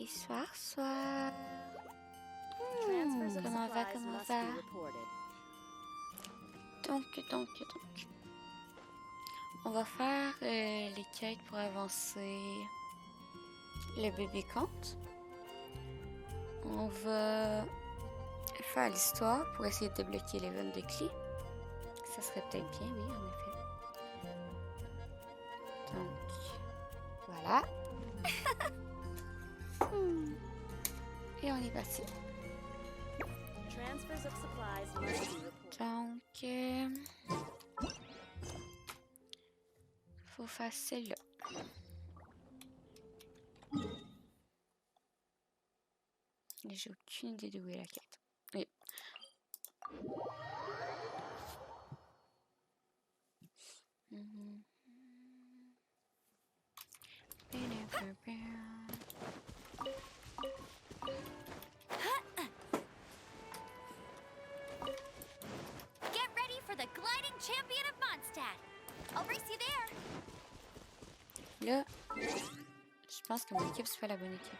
Et soir. Comment va? Donc. On va faire les quêtes pour avancer le bébé compte. On va faire l'histoire pour essayer de débloquer les 22 clés. Ça serait peut-être bien, oui, en effet. Donc, voilà. Et on est parti. Donc, faut faire celle-là. J'ai aucune idée de où est la quête. Oui. Get ready for the gliding champion of Mondstadt. I'll race you there. Là, je pense que mon équipe, c'est pas la bonne équipe.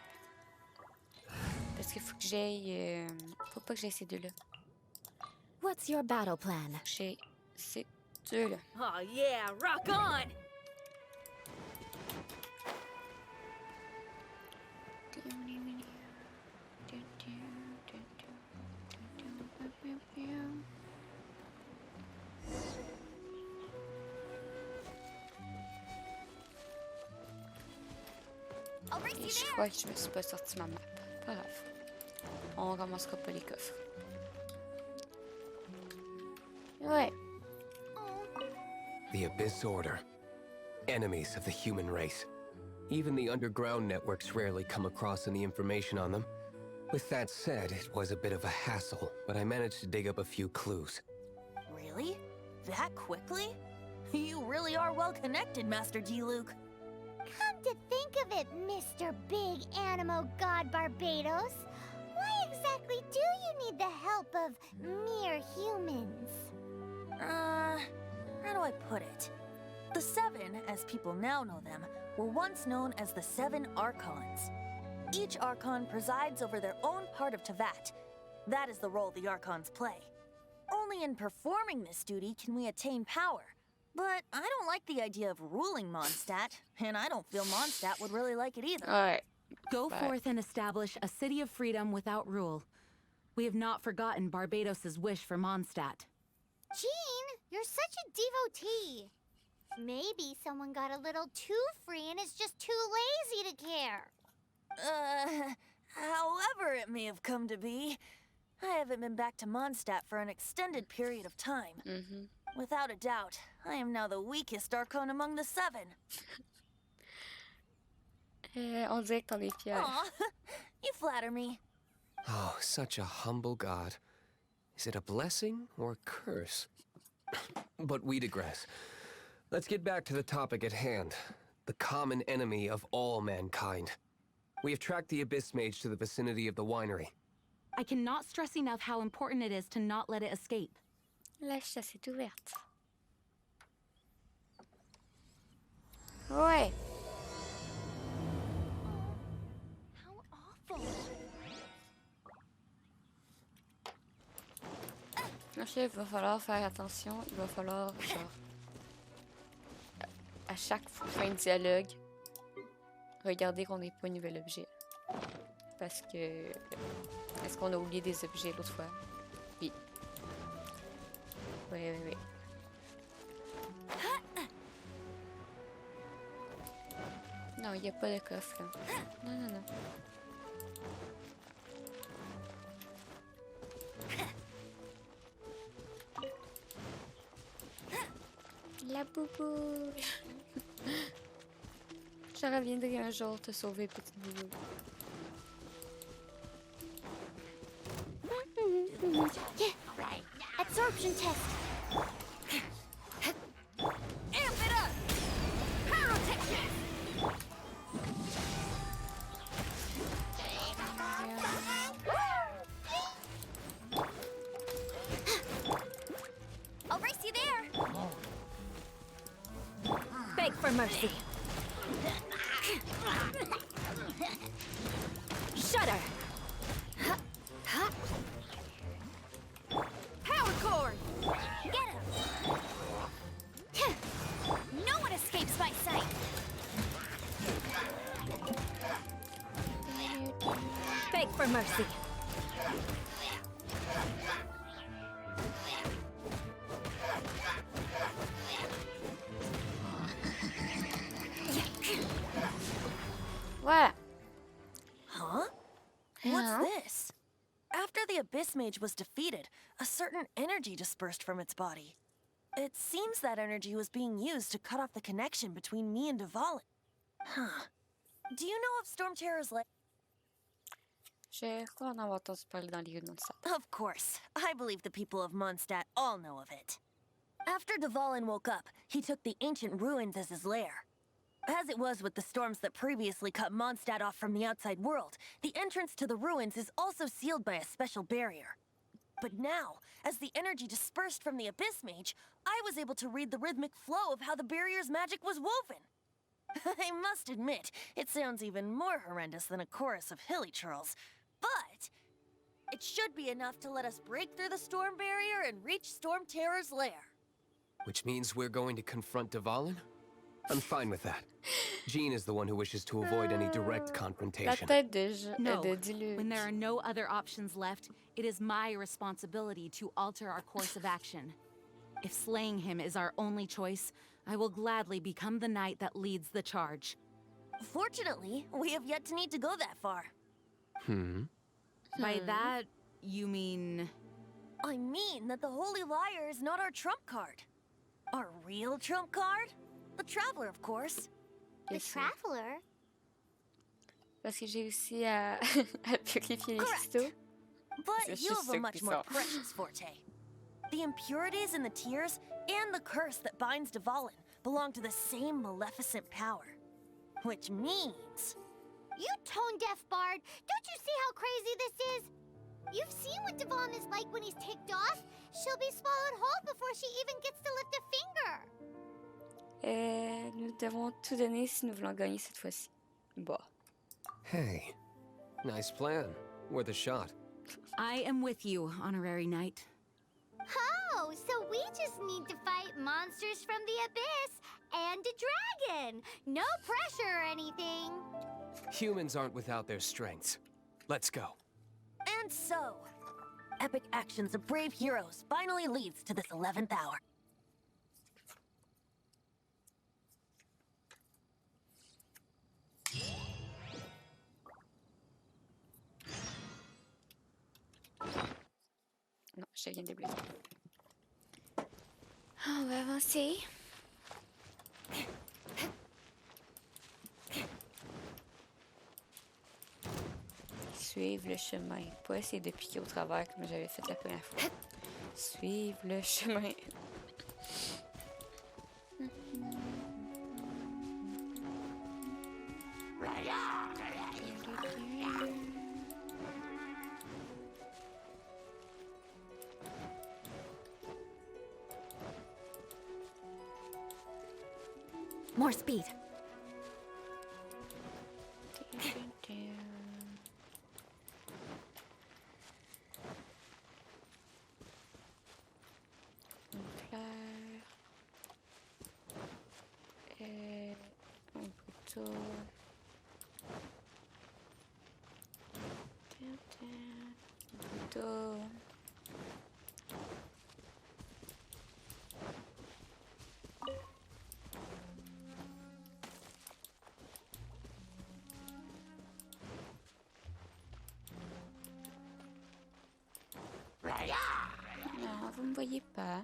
Parce qu'il faut que j'aille... faut pas que j'aille ces deux-là. What's your battle plan? J'ai ces deux-là. Oh yeah, rock on! Et je crois que je me suis pas sorti ma map. Pas grave. On commencera pas les coffres. Ouais. The Abyss Order. Enemies of the human race. Even the underground networks rarely come across any information on them. With that said, it was a bit of a hassle, but I managed to dig up a few clues. Really? That quickly? You really are well connected, Master G. Luke. Come to think of it, Mr. Big Animo God Barbados, why exactly do you need the help of mere humans? How do I put it? The Seven, as people now know them, were once known as the Seven Archons. Each Archon presides over their own part of Teyvat. That is the role the Archons play. Only in performing this duty can we attain power. But I don't like the idea of ruling Mondstadt, and I don't feel Mondstadt would really like it either. Ouais. Go forth and establish a city of freedom without rule. We have not forgotten Barbados's wish for Mondstadt. Jean, you're such a devotee. Maybe someone got a little too free and is just too lazy to care. However it may have come to be, I haven't been back to Mondstadt for an extended period of time. Without a doubt, I am now the weakest Archon among the Seven. On dirait que t'en es fier. Aw, you flatter me. Oh, such a humble god. Is it a blessing or a curse? But we digress. Let's get back to the topic at hand. The common enemy of all mankind. We have tracked the Abyss Mage to the vicinity of the winery. I cannot stress enough how important it is to not let it escape. La chasse est ouverte. Ouais. How awful. Donc là, il va falloir faire attention. Il va falloir, genre, à chaque fin de dialogue, regarder qu'on n'ait pas un nouvel objet. Parce que... Est-ce qu'on a oublié des objets l'autre fois? Oui. Oui. Non, il n'y a pas de coffre, là. Non. La boubou. Je reviendrai un jour te sauver, petite boubou. Yeah, right. Absorption test. Amp it up! Pyrotechnic! I'll race you there! Beg for mercy. Shudder! Power cord! Get him! No one escapes my sight! Beg for mercy. What? Huh? Yeah. What's this? After the Abyss Mage was defeated, a certain energy dispersed from its body. It seems that energy was being used to cut off the connection between me and Dvalin. Huh. Do you know of Storm Terror's like? Je crois en avoir entendu parler dans les Mondstadt. Of course. I believe the people of Mondstadt all know of it. After Dvalin woke up, he took the ancient ruins as his lair. As it was with the storms that previously cut Mondstadt off from the outside world, the entrance to the ruins is also sealed by a special barrier. But now, as the energy dispersed from the Abyss Mage, I was able to read the rhythmic flow of how the barrier's magic was woven. I must admit, it sounds even more horrendous than a chorus of hilly churls. But it should be enough to let us break through the storm barrier and reach Storm Terror's lair. Which means we're going to confront Dvalin? I'm fine with that. Jean is the one who wishes to avoid any direct La confrontation. tête de, No, de Diluc. when there are no other options left, it is my responsibility to alter our course of action. If slaying him is our only choice, I will gladly become the knight that leads the charge. Fortunately, we have yet to need to go that far. By that, you mean... I mean that the Holy Liar is not our trump card. Our real trump card? The Traveler, of course. The Yes, Traveler? Parce que j'ai aussi à, à purifier les Correct. cristaux. But C'est you have juste a much more bizarre. precious forte. The impurities in the tears and the curse that binds Dvalin belong to the same maleficent power. Which means... You tone-deaf bard! Don't you see how crazy this is? You've seen what Dvalin is like when he's ticked off. She'll be swallowed whole before she even gets to lift a finger. Nous devons tout donner si nous voulons gagner cette fois-ci. Bah. Hey, nice plan. Worth a shot. I am with you, honorary knight. Oh, so we just need to fight monsters from the abyss and a dragon. No pressure or anything. Humans aren't without their strengths. Let's go. And so, epic actions of brave heroes finally leads to this 11th hour. Non, je viens de débloquer. On va avancer. Suivre le chemin. Pas essayer de piquer au travers comme j'avais fait la première fois. Suivre le chemin. More speed. Un couteau. Un couteau. Non, vous me voyez pas.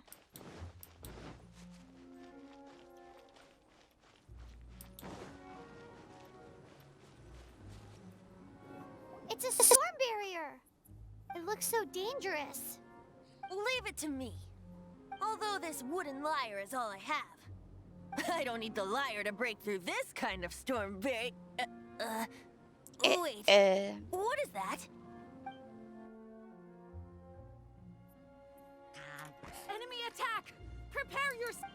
It's a storm barrier. It looks so dangerous. Leave it to me. Although this wooden lyre is all I have. I don't need the lyre to break through this kind of storm barrier. Wait. What is that? Enemy attack! Prepare yourself!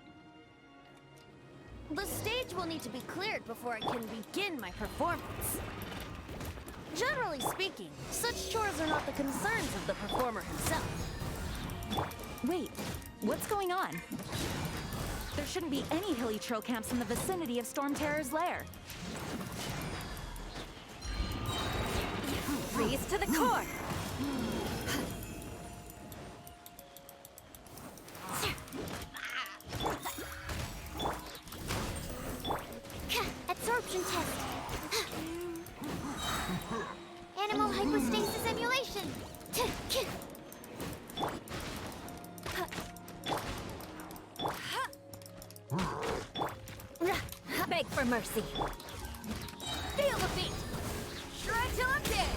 The stage will need to be cleared before I can begin my performance. Generally speaking, such chores are not the concerns of the performer himself. Wait, what's going on? There shouldn't be any hilly troll camps in the vicinity of Storm Terror's lair. Freeze to the core! Absorption test. Animal hypostasis emulation. Beg for mercy. Feel the beat. Shred till I'm dead.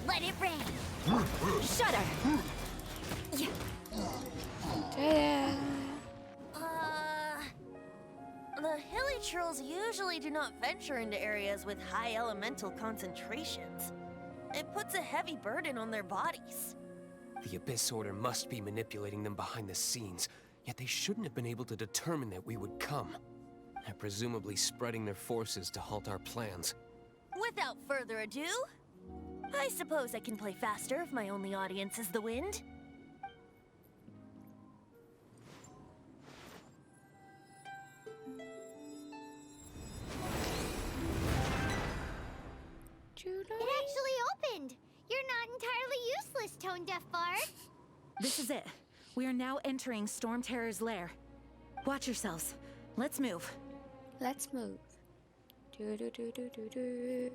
Let it rain. Shudder. Ta-da! The hilly trolls usually do not venture into areas with high elemental concentrations. It puts a heavy burden on their bodies. The Abyss Order must be manipulating them behind the scenes, yet they shouldn't have been able to determine that we would come. They're presumably spreading their forces to halt our plans. Without further ado, I suppose I can play faster if my only audience is the wind. It actually opened. You're not entirely useless, Tone Deaf Bard. This is it. We are now entering Storm Terror's lair. Watch yourselves. Let's move. Let's move. Do do do do do do.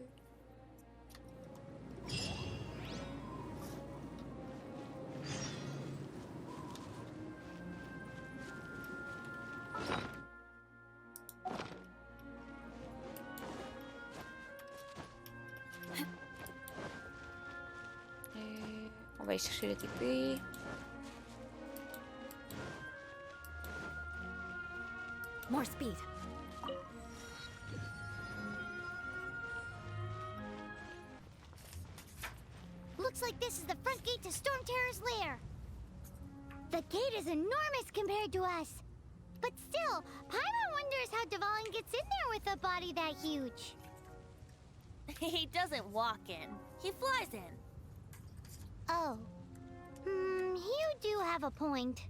On va aller chercher le TP. More speed. Looks like this is the front gate to Storm Terror's lair. The gate is enormous compared to us. But still, Paimon wonders how Devon gets in there with a body that huge. He doesn't walk in, he flies in. Oh. You do have a point.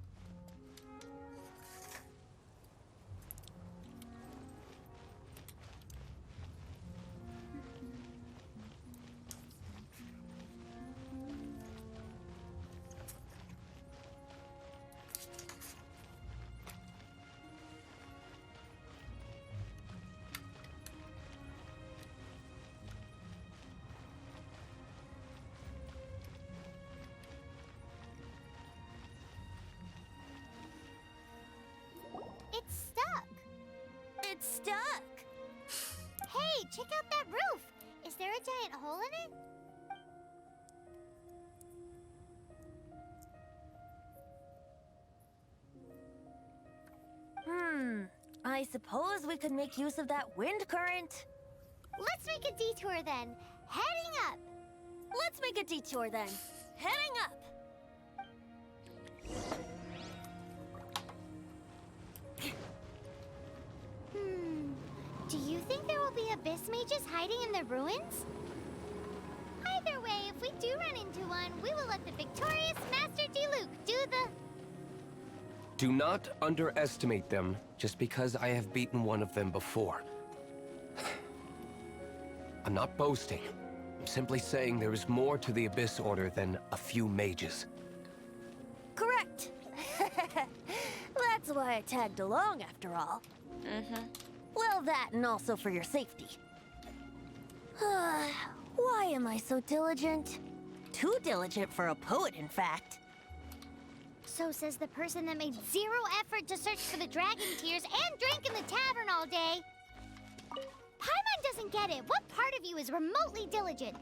It's stuck. It's stuck. Hey, check out that roof. Is there a giant hole in it? I suppose we could make use of that wind current. Let's make a detour then. Heading up. Let's make a detour then. Heading up. Do you think there will be abyss mages hiding in the ruins? Either way, if we do run into one, we will let the victorious Master Diluc do the... Do not underestimate them just because I have beaten one of them before. I'm not boasting. I'm simply saying there is more to the Abyss Order than a few mages. Correct. That's why I tagged along after all. Well, that and also for your safety. Why am I so diligent? Too diligent for a poet, in fact. So says the person that made zero effort to search for the dragon tears and drank in the tavern all day. Paimon doesn't get it. What part of you is remotely diligent?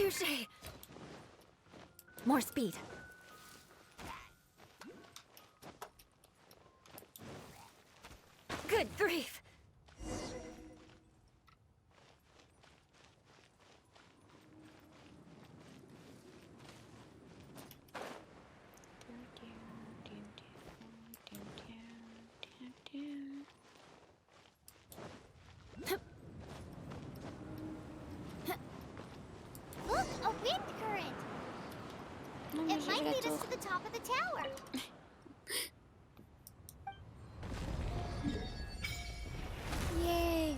Touché! More speed. Good grief! Look, a wind current. Non, mais It j'ai might vu la lead us tour. to the top of the tower. Yay!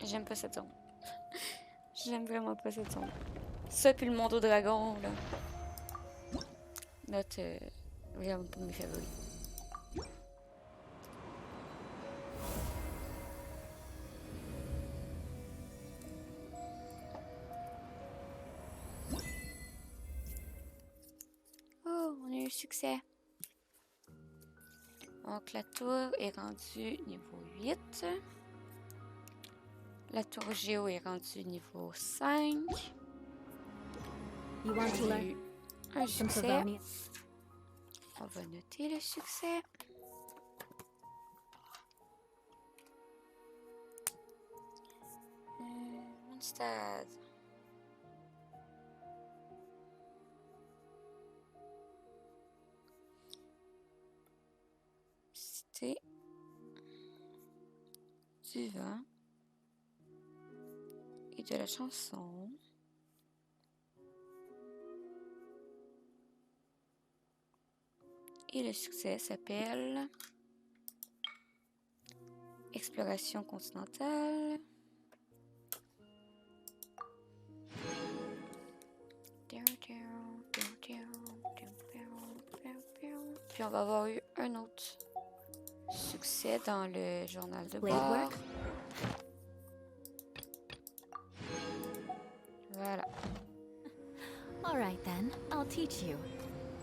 J'aime pas cette zone. J'aime vraiment pas cette zone. Ça puis le monde au dragon, là. Note vraiment pas mes favoris. Oh, on a eu succès. Donc la tour est rendue niveau 8. La tour Géo est rendue niveau 5. You want to On a learn eu un some succès. Sylvania? On va noter le succès. Mondstadt. Cité du vent et de la chanson. Et le succès s'appelle Exploration continentale. Puis on va avoir eu un autre succès dans le journal de Blade bord. work? Voilà. All right then, I'll teach you.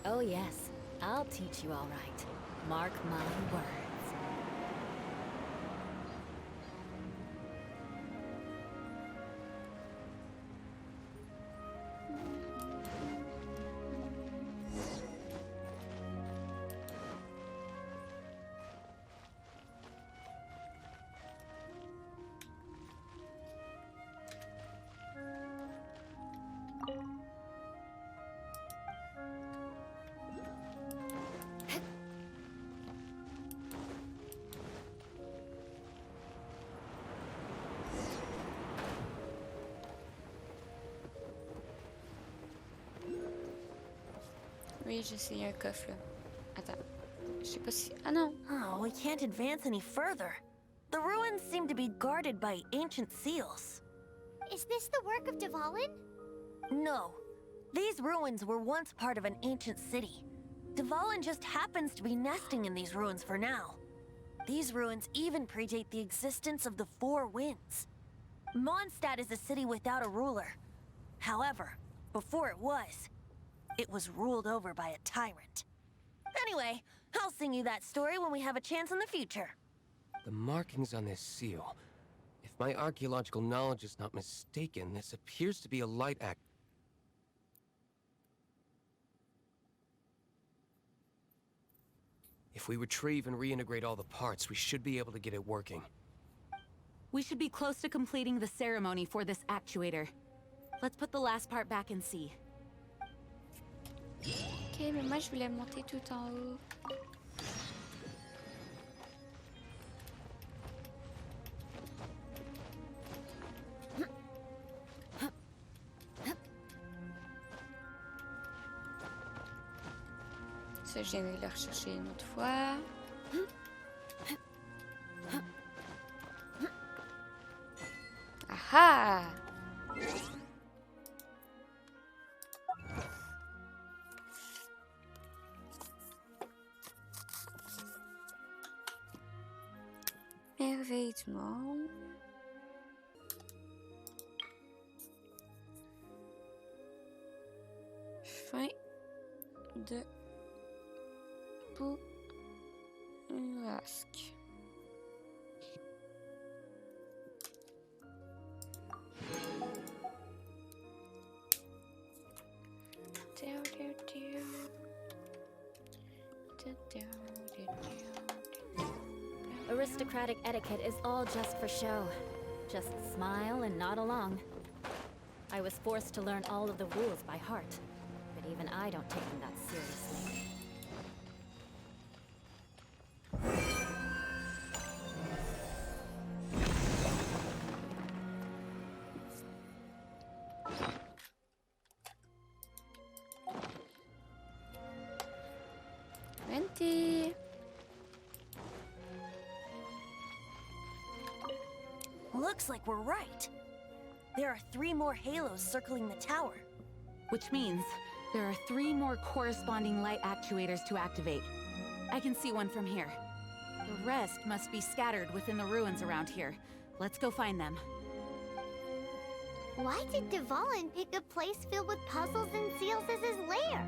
Oh yes, I'll teach you all right. Mark my words. Oui, j'ai essayé un coffre là. Attends. Je sais pas si. Ah non! Oh, we can't advance any further. The ruins seem to be guarded by ancient seals. Is this the work of Dvalin? No. These ruins were once part of an ancient city. Dvalin just happens to be nesting in these ruins for now. These ruins even predate the existence of the Four Winds. Mondstadt is a city without a ruler. However, before it was ruled over by a tyrant. Anyway, I'll sing you that story when we have a chance in the future. The markings on this seal. If my archaeological knowledge is not mistaken, this appears to be a light act. If we retrieve and reintegrate all the parts, we should be able to get it working. We should be close to completing the ceremony for this actuator. Let's put the last part back and see. Ok, mais moi je voulais monter tout en haut. Ça, je viendrai le rechercher une autre fois. Aha! Merveille du monde. Fin de bourrasque. Aristocratic etiquette is all just for show. Just smile and nod along. I was forced to learn all of the rules by heart, but even I don't take them that seriously. Venti. Looks like we're right. There are 3 more halos circling the tower. Which means there are 3 more corresponding light actuators to activate. I can see one from here. The rest must be scattered within the ruins around here. Let's go find them. Why did Dvalin pick a place filled with puzzles and seals as his lair?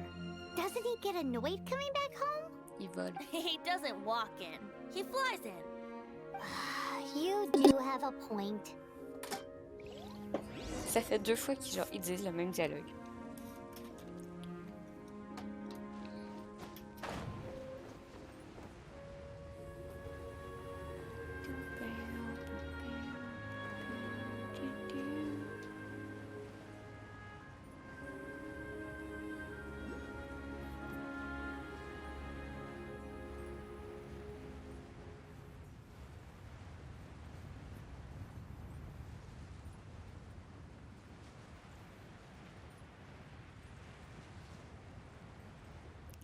Doesn't he get annoyed coming back home? Ils volent. He doesn't walk in. He flies in. You do have a point. Ça fait 2 fois qu'ils disent le même dialogue.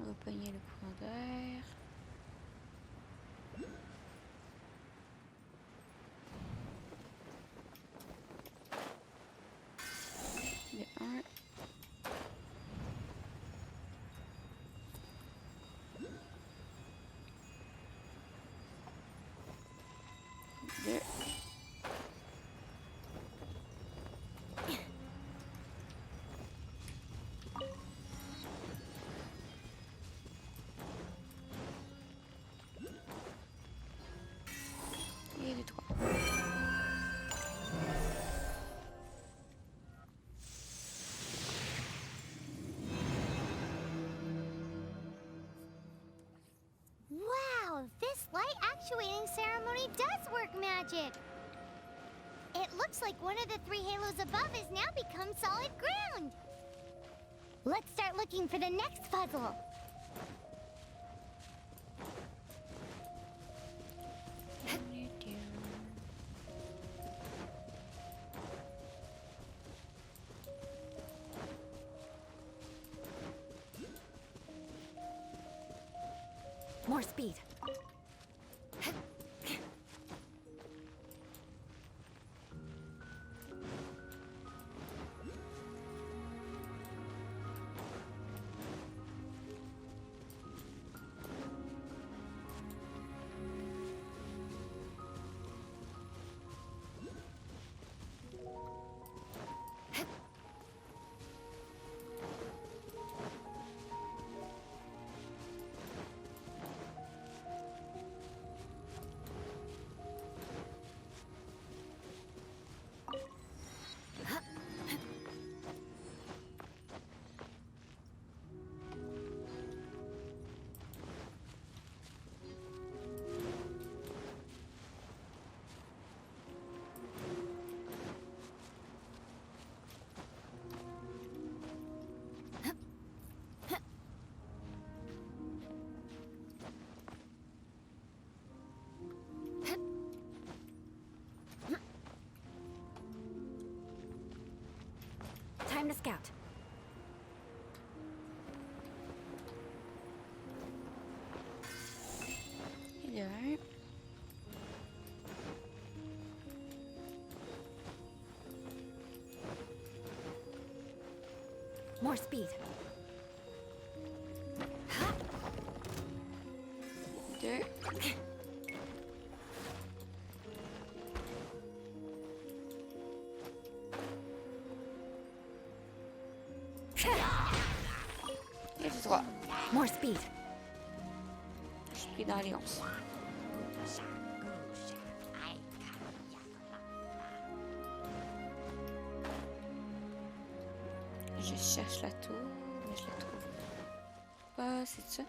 On va pogner le courant d'air. Le 1. Deux. Et le 3. Wow, this light actuating ceremony does work magic. It looks like one of the 3 halos above has now become solid ground. Let's start looking for the next puzzle. More speed. Time to scout. Et le 1. More speed. 2. Et le 3. More speed. Je suis pris dans les 11. Je cherche la tour, mais je la trouve pas. C'est ça?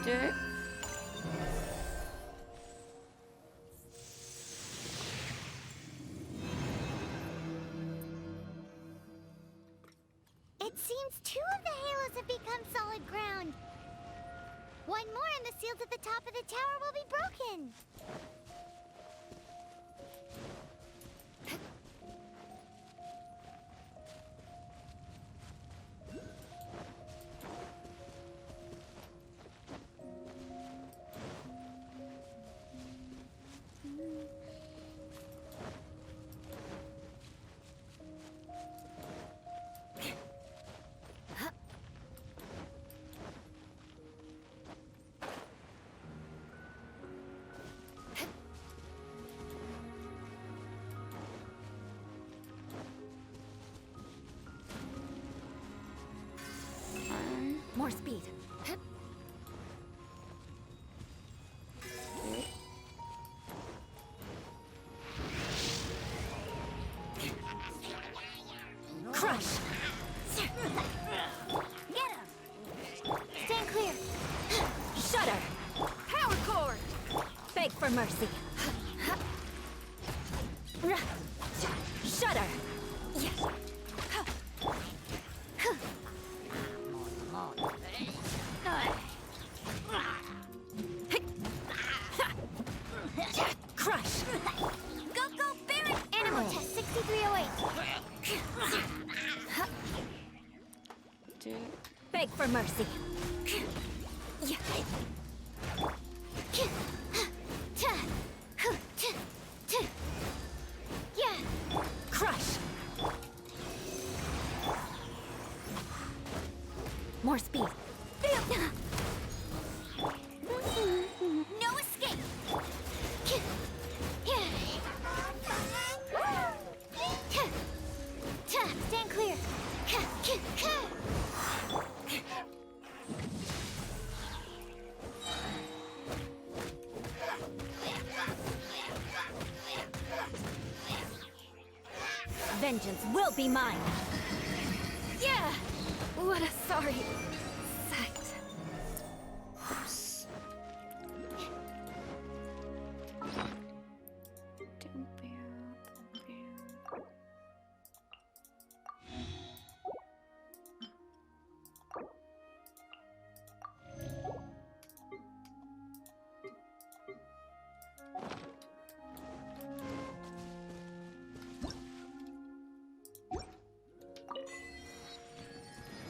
2. It seems 2 of the halos have become solid ground. 1 more and the seals at the top of the tower will be broken. More speed. Crush! Get him! Stand clear. Shudder! Power cord! Beg for mercy. Shudder! Crush! Go, go, Baron! Animal test 6308. 2. Beg for mercy. Crush! More speed. No escape! Stand clear! Vengeance will be mine. Yeah! What a sorry sight. Oops.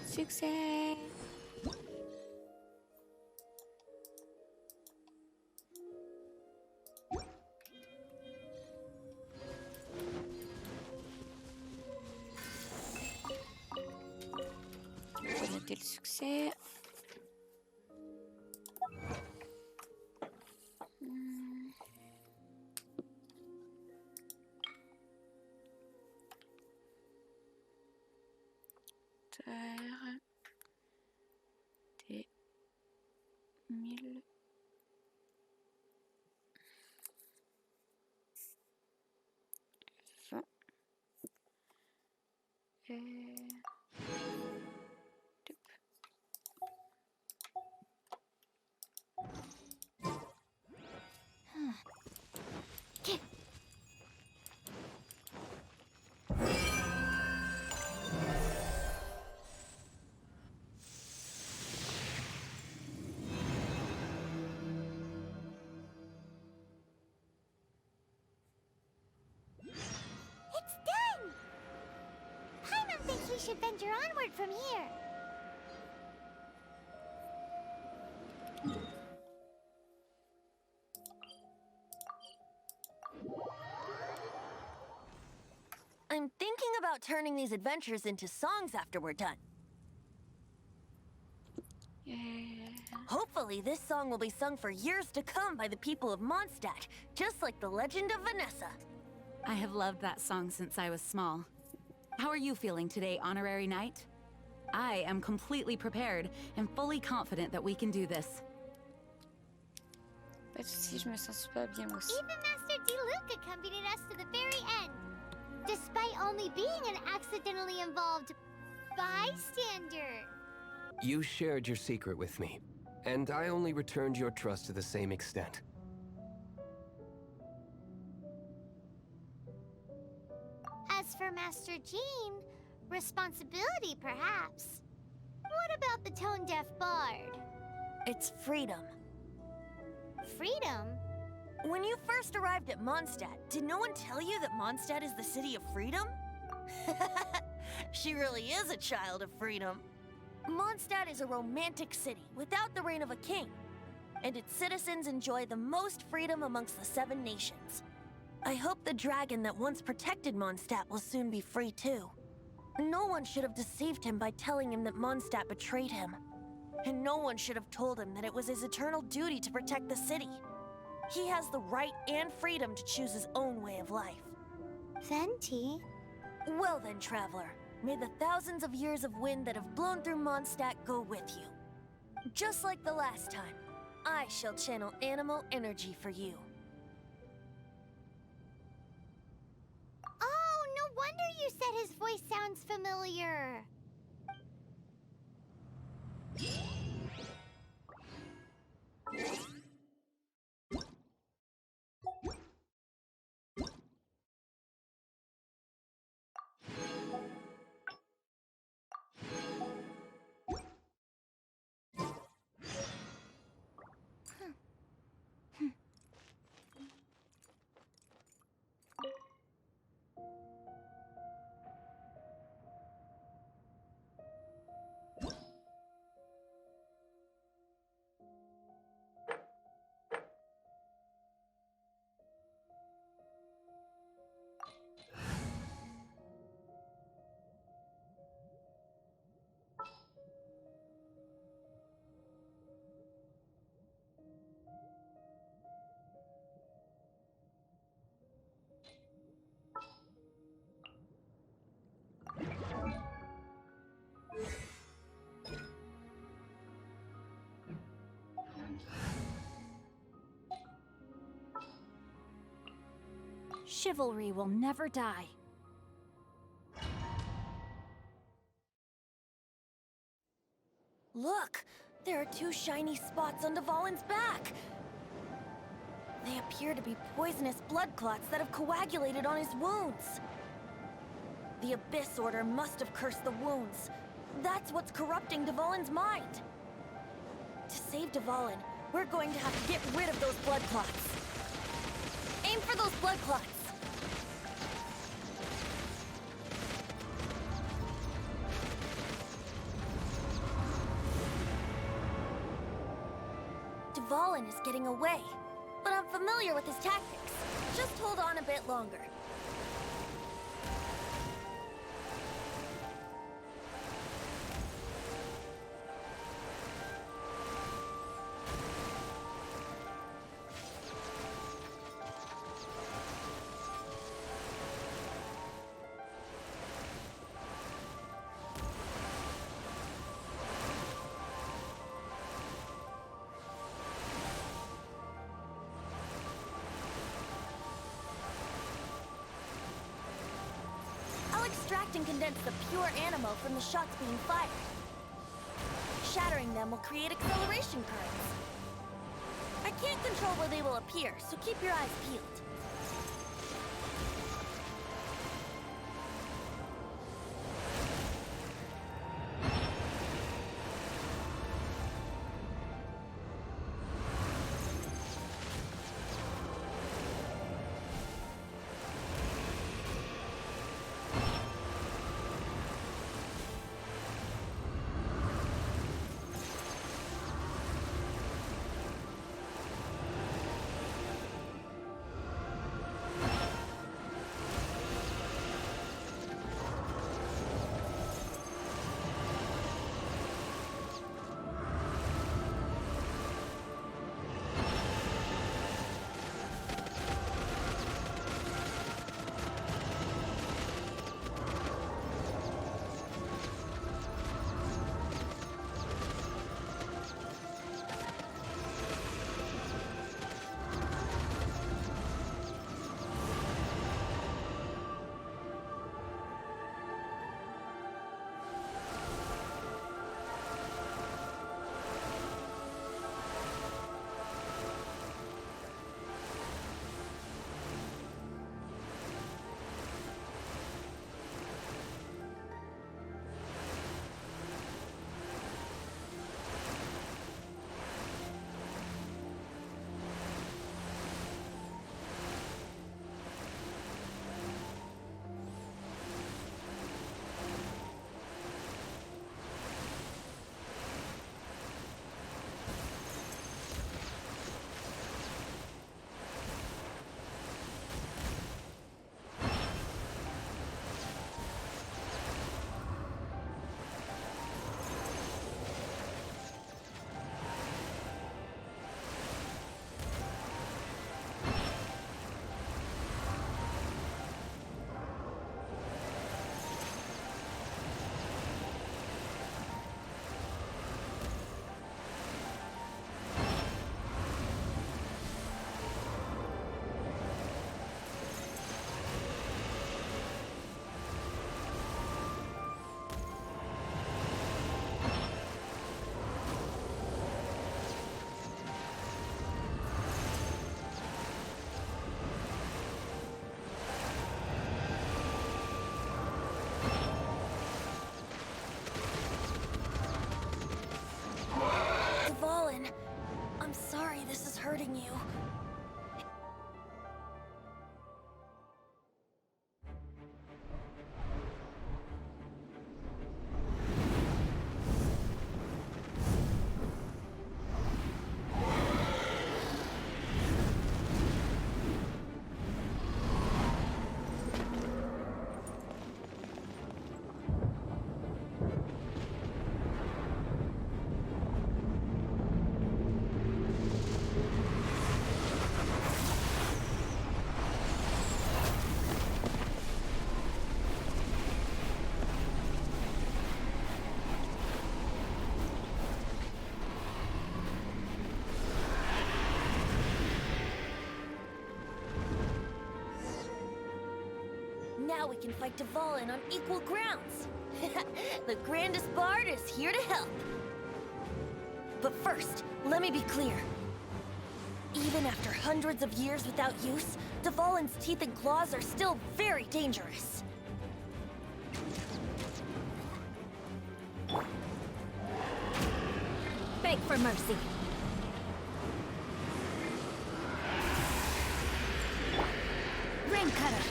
Succès! On va noter le succès. Terre. Des 1000. Toup. It's done! Paimon thinks we should venture onward from here. I'm thinking about turning these adventures into songs after we're done. Yeah. Hopefully, this song will be sung for years to come by the people of Mondstadt, just like the legend of Vanessa. I have loved that song since I was small. How are you feeling today, Honorary Knight? I am completely prepared and fully confident that we can do this. Pas de soucis, je me sens super bien moi aussi. Even Master D-Luke accompanied us to the very end, despite only being an accidentally involved bystander. You shared your secret with me, and I only returned your trust to the same extent. As for Master Jean, responsibility perhaps. What about the tone-deaf bard? It's freedom. Freedom? When you first arrived at Mondstadt, did no one tell you that Mondstadt is the city of freedom? She really is a child of freedom. Mondstadt is a romantic city without the reign of a king, and its citizens enjoy the most freedom amongst the 7 nations. I hope the dragon that once protected Mondstadt will soon be free too. No one should have deceived him by telling him that Mondstadt betrayed him. And no one should have told him that it was his eternal duty to protect the city. He has the right and freedom to choose his own way of life. Venti? Well then, traveler, may the thousands of years of wind that have blown through Mondstadt go with you. Just like the last time, I shall channel animal energy for you. Oh, no wonder you said his voice sounds familiar. Chivalry will never die. Look! There are 2 shiny spots on Dvalin's back! They appear to be poisonous blood clots that have coagulated on his wounds. The Abyss Order must have cursed the wounds. That's what's corrupting Dvalin's mind. To save Dvalin, we're going to have to get rid of those blood clots. Aim for those blood clots! Dvalin is getting away, but I'm familiar with his tactics. Just hold on a bit longer. Extract and condense the pure animal from the shots being fired. Shattering them will create acceleration currents. I can't control where they will appear, so keep your eyes peeled. you. Now we can fight Dvalin on equal grounds. The grandest bard is here to help. But first, let me be clear. Even after hundreds of years without use, Dvalin's teeth and claws are still very dangerous. Beg for mercy. Ring cutter.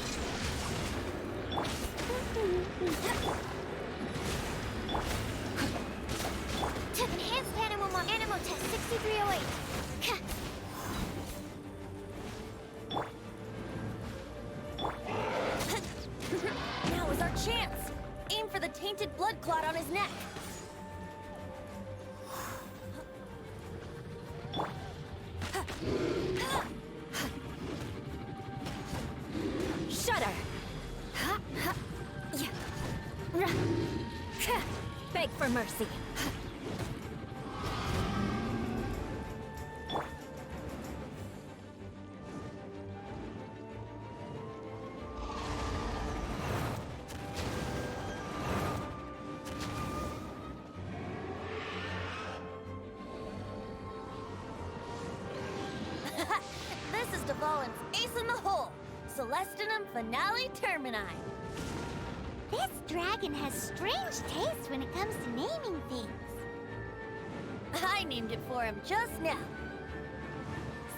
Took enhanced animal test 6308. Now is our chance. Aim for the tainted blood clot on his neck. Shudder! Beg for mercy. This is Dvalin's ace in the hole. Celestinum Finale Termini. This dragon has strange taste when it comes to naming things. I named it for him just now.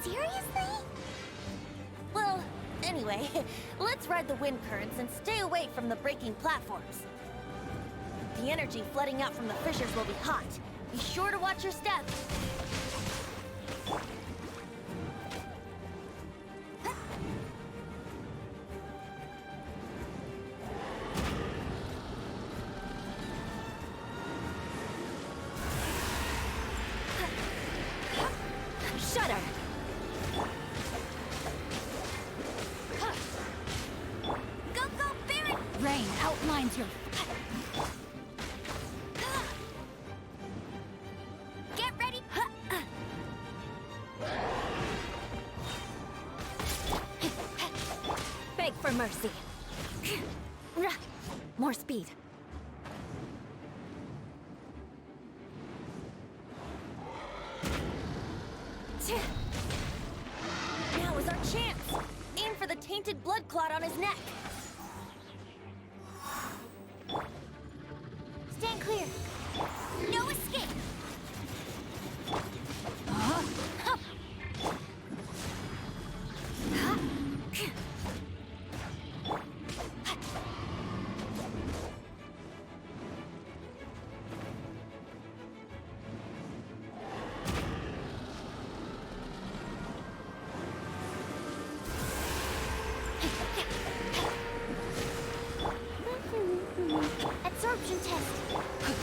Seriously? Well, anyway, let's ride the wind currents and stay away from the breaking platforms. The energy flooding out from the fissures will be hot. Be sure to watch your step. Shudder! Go, Baron! Rain outlines your... Get ready! Beg for mercy. More speed. Now is our chance. Aim for the tainted blood clot on his neck. Stand clear. No escape. Absorption test.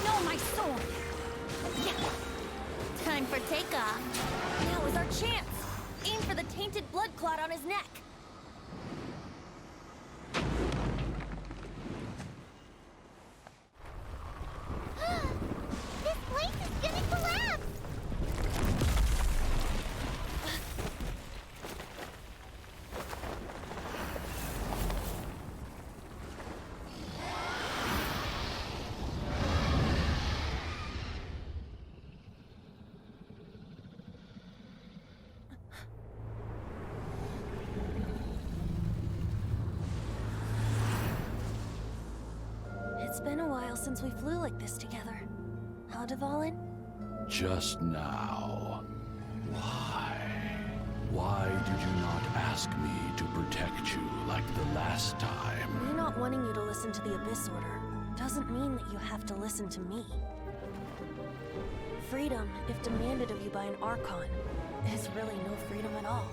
No, my sword! Time for takeoff. Now is our chance. Aim for the tainted blood clot on his neck. This place is gonna collapse. It's been a while since we flew like this together. Huh, Dvalin? Just now. Why? Why did you not ask me to protect you like the last time? Me not wanting you to listen to the Abyss Order doesn't mean that you have to listen to me. Freedom, if demanded of you by an Archon, is really no freedom at all.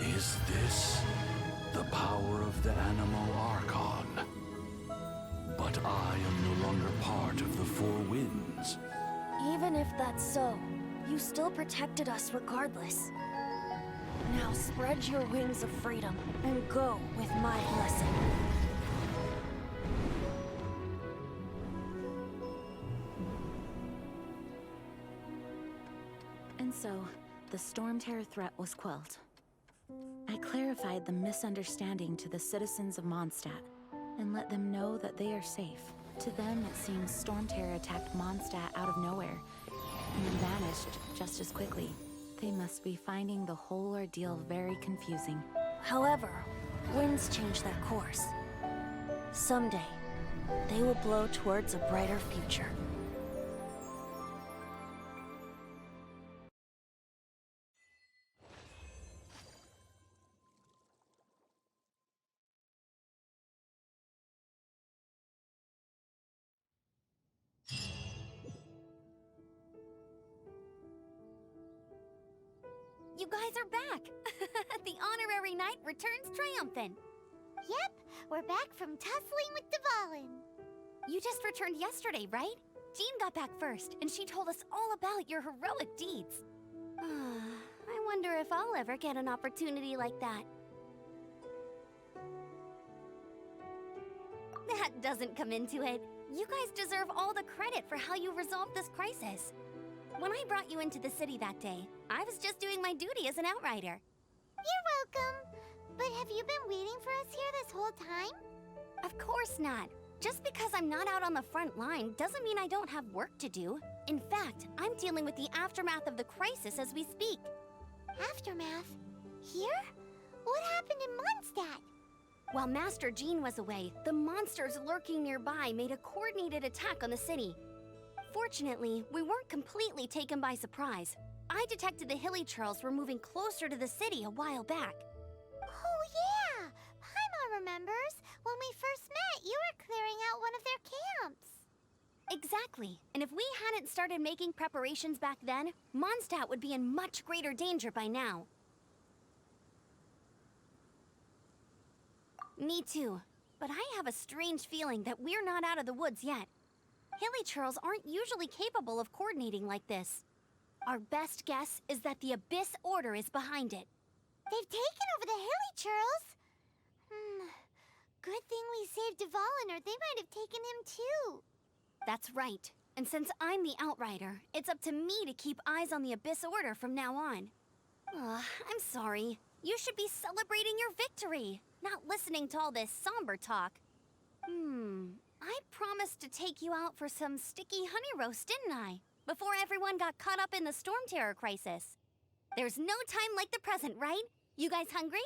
Is this the power of the Animal Archon? But I am no longer part of the Four Winds. Even if that's so, you still protected us regardless. Now spread your wings of freedom and go with my blessing. And so, the Storm Terror threat was quelled. I clarified the misunderstanding to the citizens of Mondstadt, and let them know that they are safe. To them, it seems Storm Terror attacked Mondstadt out of nowhere, and then vanished just as quickly. They must be finding the whole ordeal very confusing. However, winds change their course. Someday, they will blow towards a brighter future. You guys are back! The honorary knight returns triumphant. Yep, we're back from tussling with Dvalin. You just returned yesterday, right? Jean got back first, and she told us all about your heroic deeds. I wonder if I'll ever get an opportunity like that. That doesn't come into it. You guys deserve all the credit for how you resolved this crisis. When I brought you into the city that day, I was just doing my duty as an outrider. You're welcome. But have you been waiting for us here this whole time? Of course not. Just because I'm not out on the front line doesn't mean I don't have work to do. In fact, I'm dealing with the aftermath of the crisis as we speak. Aftermath? Here? What happened in Mondstadt? While Master Jean was away, the monsters lurking nearby made a coordinated attack on the city. Fortunately, we weren't completely taken by surprise. I detected the Hilly Churls were moving closer to the city a while back. Oh yeah! Paimon remembers. When we first met, you were clearing out one of their camps. Exactly. And if we hadn't started making preparations back then, Mondstadt would be in much greater danger by now. Me too. But I have a strange feeling that we're not out of the woods yet. Hilly Churls aren't usually capable of coordinating like this. Our best guess is that the Abyss Order is behind it. They've taken over the Hilly Churls? Good thing we saved Dvalin, or they might have taken him too. That's right. And since I'm the Outrider, it's up to me to keep eyes on the Abyss Order from now on. I'm sorry. You should be celebrating your victory, not listening to all this somber talk. I promised to take you out for some sticky honey roast, didn't I? Before everyone got caught up in the Storm Terror crisis. There's no time like the present, right? You guys hungry?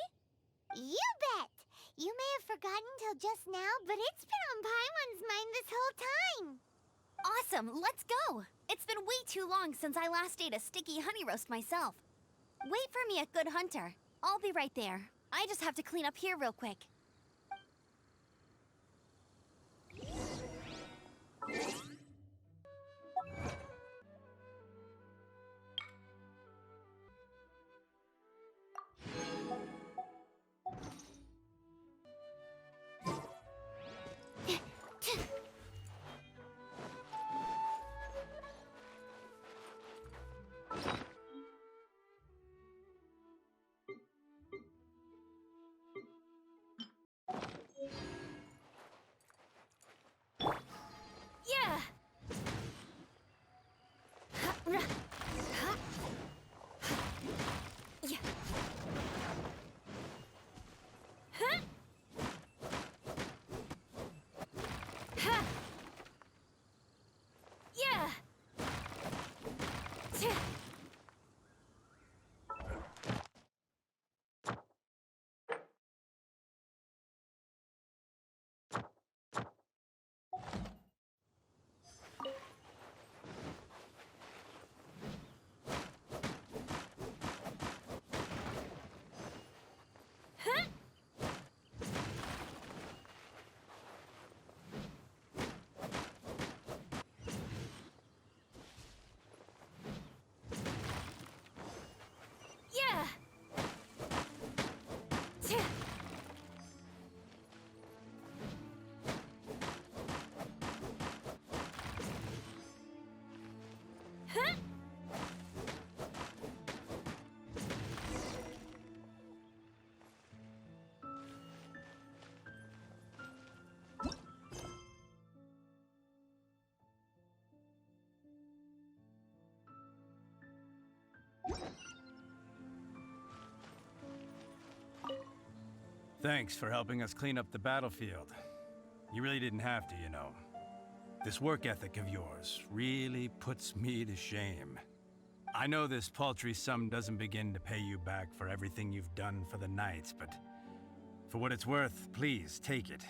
You bet! You may have forgotten till just now, but it's been on Paimon's mind this whole time. Awesome, let's go! It's been way too long since I last ate a sticky honey roast myself. Wait for me at Good Hunter. I'll be right there. I just have to clean up here real quick. Thanks for helping us clean up the battlefield. You really didn't have to, you know. This work ethic of yours really puts me to shame. I know this paltry sum doesn't begin to pay you back for everything you've done for the Knights, but for what it's worth, please take it.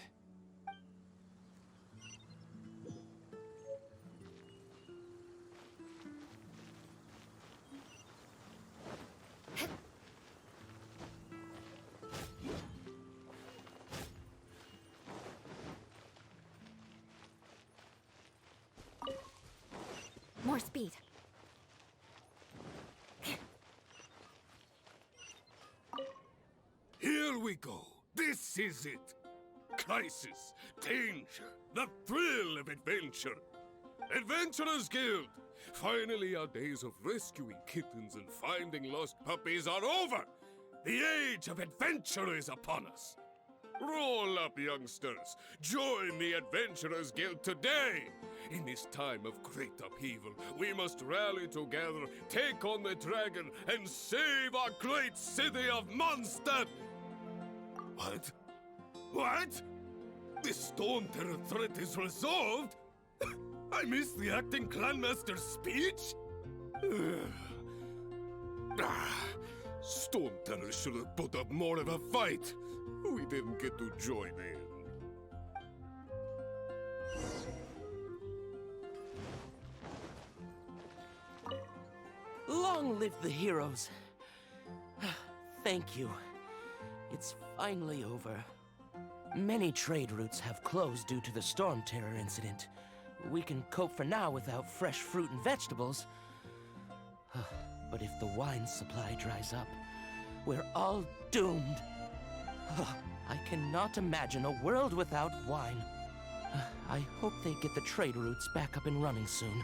More speed. Here we go. This is it. Crisis, danger, the thrill of adventure. Adventurers Guild! Finally, our days of rescuing kittens and finding lost puppies are over! The age of adventure is upon us! Roll up, youngsters! Join the Adventurers Guild today! In this time of great upheaval, we must rally together, take on the dragon, and save our great city of Mondstadt! What? What? The Storm Terror threat is resolved? I missed the acting clanmaster's speech? Storm Terror should have put up more of a fight. We didn't get to join in. Long live the heroes. Thank you. It's finally over. Many trade routes have closed due to the Storm Terror incident. We can cope for now without fresh fruit and vegetables. But if the wine supply dries up, we're all doomed. I cannot imagine a world without wine. I hope they get the trade routes back up and running soon.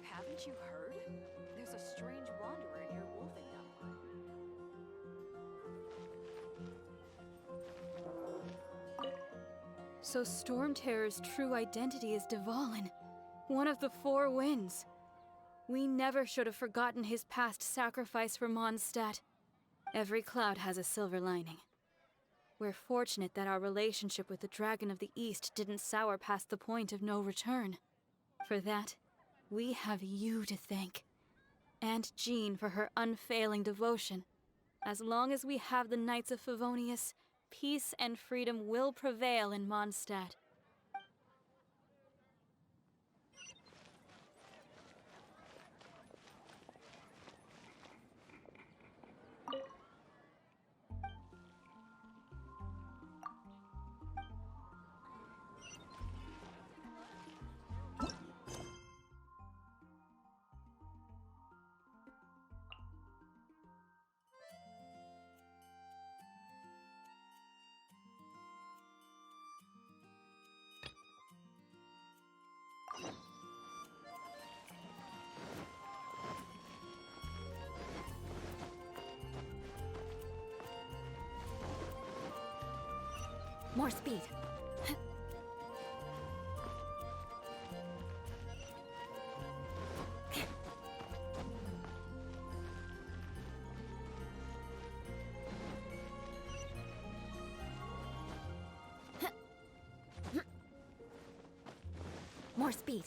Haven't you heard? There's a strange wanderer near Wolfingdom. So Storm Terror's true identity is Dvalin, one of the Four Winds. We never should have forgotten his past sacrifice for Mondstadt. Every cloud has a silver lining. We're fortunate that our relationship with the Dragon of the East didn't sour past the point of no return. For that, we have you to thank. And Jean for her unfailing devotion. As long as we have the Knights of Favonius, peace and freedom will prevail in Mondstadt. More speed. More speed.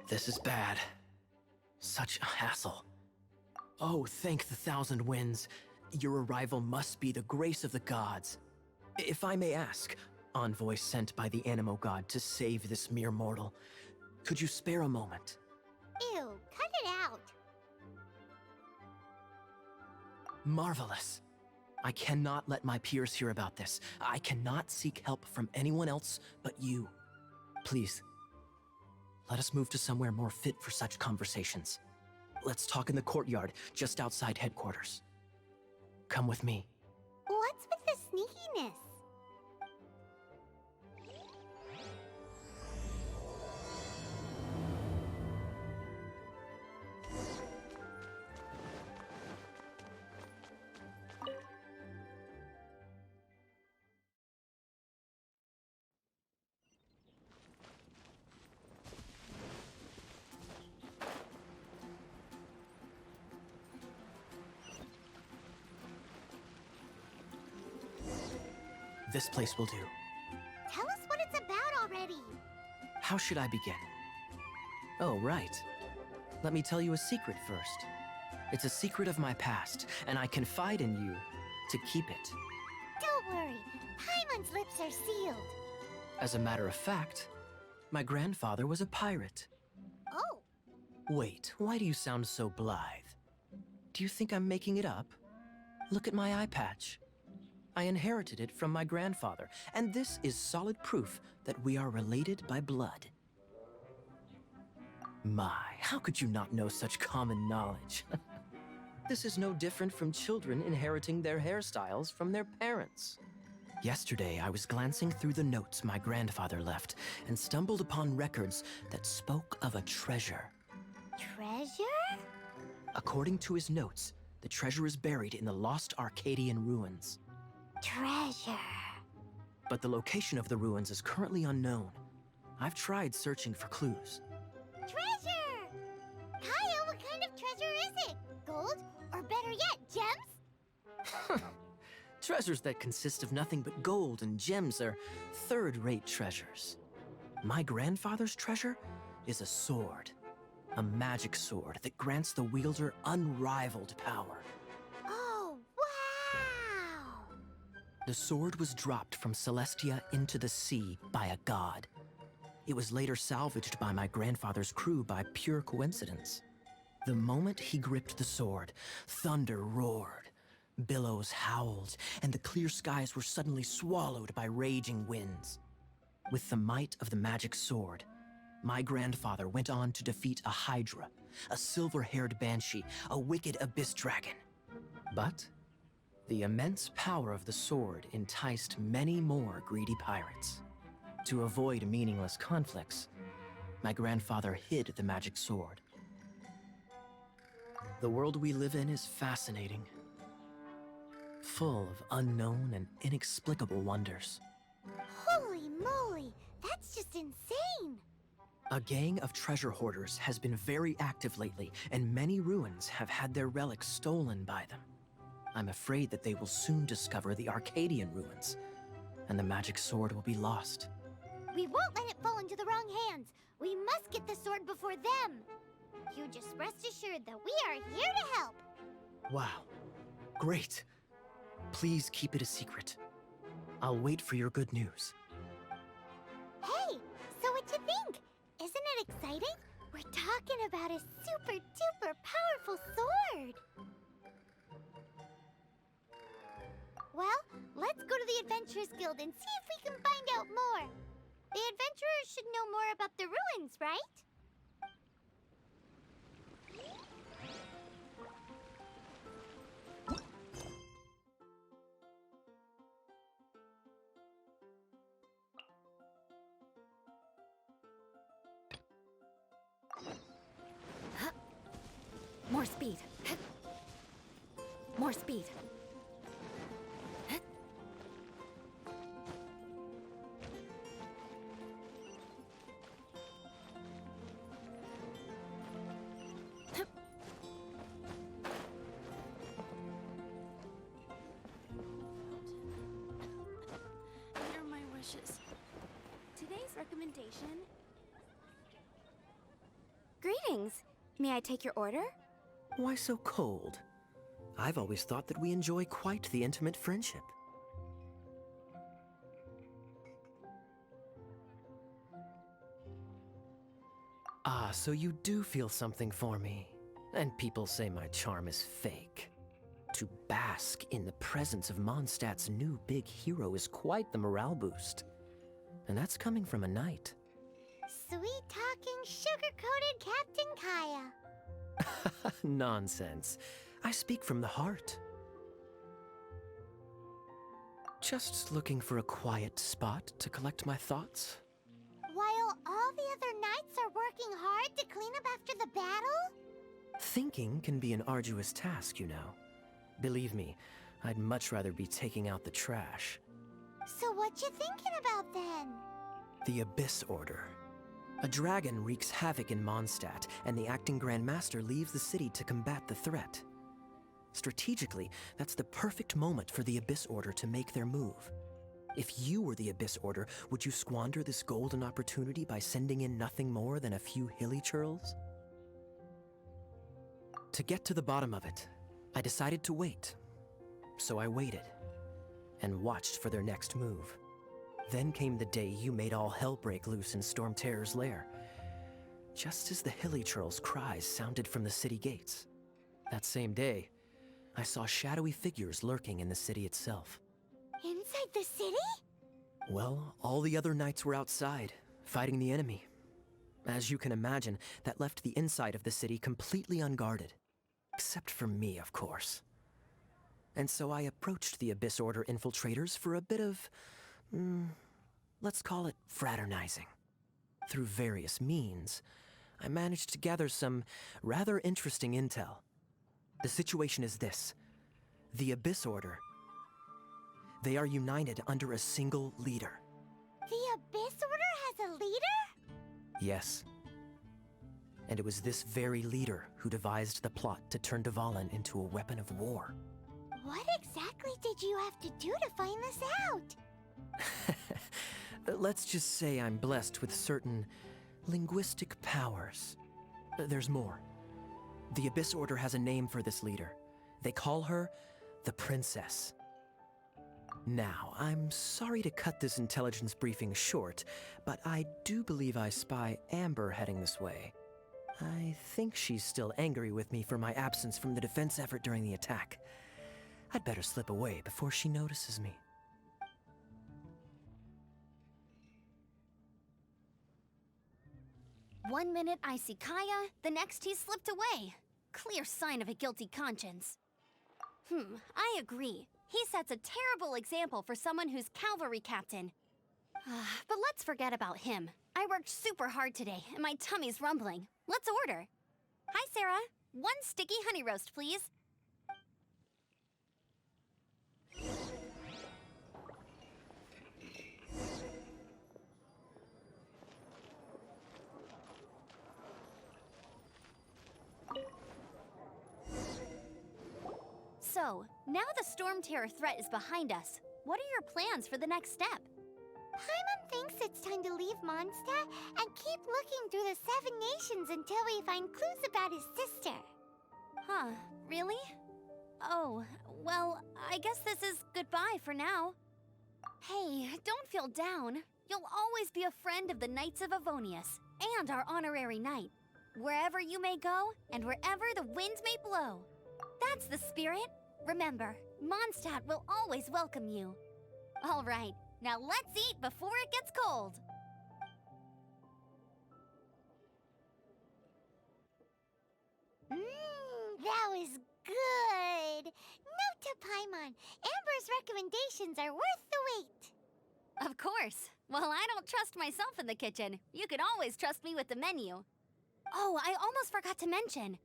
This is bad. Such a hassle. Oh, thank the Thousand Winds. Your arrival must be the grace of the gods. If I may ask, envoy sent by the Animo God to save this mere mortal, could you spare a moment? Ew, cut it out. Marvelous. I cannot let my peers hear about this. I cannot seek help from anyone else but you. Please, let us move to somewhere more fit for such conversations. Let's talk in the courtyard, just outside headquarters. Come with me. What's with the sneakiness? This place will do. Tell us what it's about already. How should I begin? Oh, right. Let me tell you a secret first. It's a secret of my past, and I confide in you to keep it. Don't worry, Paimon's lips are sealed. As a matter of fact, my grandfather was a pirate. Oh, Wait, why do you sound so blithe? Do you think I'm making it up? Look at my eye patch. I inherited it from my grandfather, and this is solid proof that we are related by blood. My, how could you not know such common knowledge? This is no different from children inheriting their hairstyles from their parents. Yesterday, I was glancing through the notes my grandfather left and stumbled upon records that spoke of a treasure. treasure? According to his notes, the treasure is buried in the lost Arcadian ruins. Treasure. But the location of the ruins is currently unknown. I've tried searching for clues. Treasure! Kaya, what kind of treasure is it? Gold? Or better yet, gems? Treasures that consist of nothing but gold and gems are third-rate treasures. My grandfather's treasure is a sword. A magic sword that grants the wielder unrivaled power. Oh, wow! The sword was dropped from Celestia into the sea by a god. It was later salvaged by my grandfather's crew by pure coincidence. The moment he gripped the sword, thunder roared, billows howled, and the clear skies were suddenly swallowed by raging winds. With the might of the magic sword, my grandfather went on to defeat a hydra, a silver-haired banshee, a wicked abyss dragon. But the immense power of the sword enticed many more greedy pirates. To avoid meaningless conflicts, my grandfather hid the magic sword. The world we live in is fascinating, full of unknown and inexplicable wonders. Holy moly, that's just insane! A gang of treasure hoarders has been very active lately, and many ruins have had their relics stolen by them. I'm afraid that they will soon discover the Arcadian ruins, and the magic sword will be lost. We won't let it fall into the wrong hands. We must get the sword before them. You just rest assured that we are here to help. Wow, great. Please keep it a secret. I'll wait for your good news. Hey, so what you think? Isn't it exciting? We're talking about a super duper powerful sword. Well, let's go to the Adventurers Guild and see if we can find out more. The adventurers should know more about the ruins, right? More speed. More speed. Here are my wishes. Today's recommendation. Greetings. May I take your order? Why so cold? I've always thought that we enjoy quite the intimate friendship. Ah, so you do feel something for me. And people say my charm is fake. To bask in the presence of Mondstadt's new big hero is quite the morale boost. And that's coming from a knight. Sweet-talking, sugar-coated Captain Kaya. Nonsense. I speak from the heart. Just looking for a quiet spot to collect my thoughts. While all the other knights are working hard to clean up after the battle? Thinking can be an arduous task, you know. Believe me, I'd much rather be taking out the trash. So what you thinking about then? The Abyss Order. A dragon wreaks havoc in Mondstadt, and the acting Grand Master leaves the city to combat the threat. Strategically, that's the perfect moment for the Abyss Order to make their move. If you were the Abyss Order, would you squander this golden opportunity by sending in nothing more than a few hilly churls? To get to the bottom of it, I decided to wait. So I waited, and watched for their next move. Then came the day you made all hell break loose in Storm Terror's lair. Just as the hilly churls' cries sounded from the city gates. That same day, I saw shadowy figures lurking in the city itself. Inside the city? Well, all the other knights were outside, fighting the enemy. As you can imagine, that left the inside of the city completely unguarded. Except for me, of course. And so I approached the Abyss Order infiltrators for a bit of, let's call it fraternizing. Through various means, I managed to gather some rather interesting intel. The situation is this. The Abyss Order. They are united under a single leader. The Abyss Order has a leader? Yes. And it was this very leader who devised the plot to turn Dvalin into a weapon of war. What exactly did you have to do to find this out? Let's just say I'm blessed with certain linguistic powers. There's more. The Abyss Order has a name for this leader. They call her the Princess. Now, I'm sorry to cut this intelligence briefing short, but I do believe I spy Amber heading this way. I think she's still angry with me for my absence from the defense effort during the attack. I'd better slip away before she notices me. One minute I see Kaya, the next he's slipped away. Clear sign of a guilty conscience. I agree. He sets a terrible example for someone who's cavalry captain. But let's forget about him. I worked super hard today, and my tummy's rumbling. Let's order. Hi, Sarah. One sticky honey roast, please. So, now the Storm Terror threat is behind us. What are your plans for the next step? Paimon thinks it's time to leave Mondstadt and keep looking through the 7 nations until we find clues about his sister. Huh, really? Oh, well, I guess this is goodbye for now. Hey, don't feel down. You'll always be a friend of the Knights of Avonius, and our honorary knight. Wherever you may go, and wherever the winds may blow. That's the spirit. Remember, Mondstadt will always welcome you. All right, now let's eat before it gets cold. That was good. Note to Paimon, Amber's recommendations are worth the wait. Of course. Well, I don't trust myself in the kitchen. You can always trust me with the menu. Oh, I almost forgot to mention.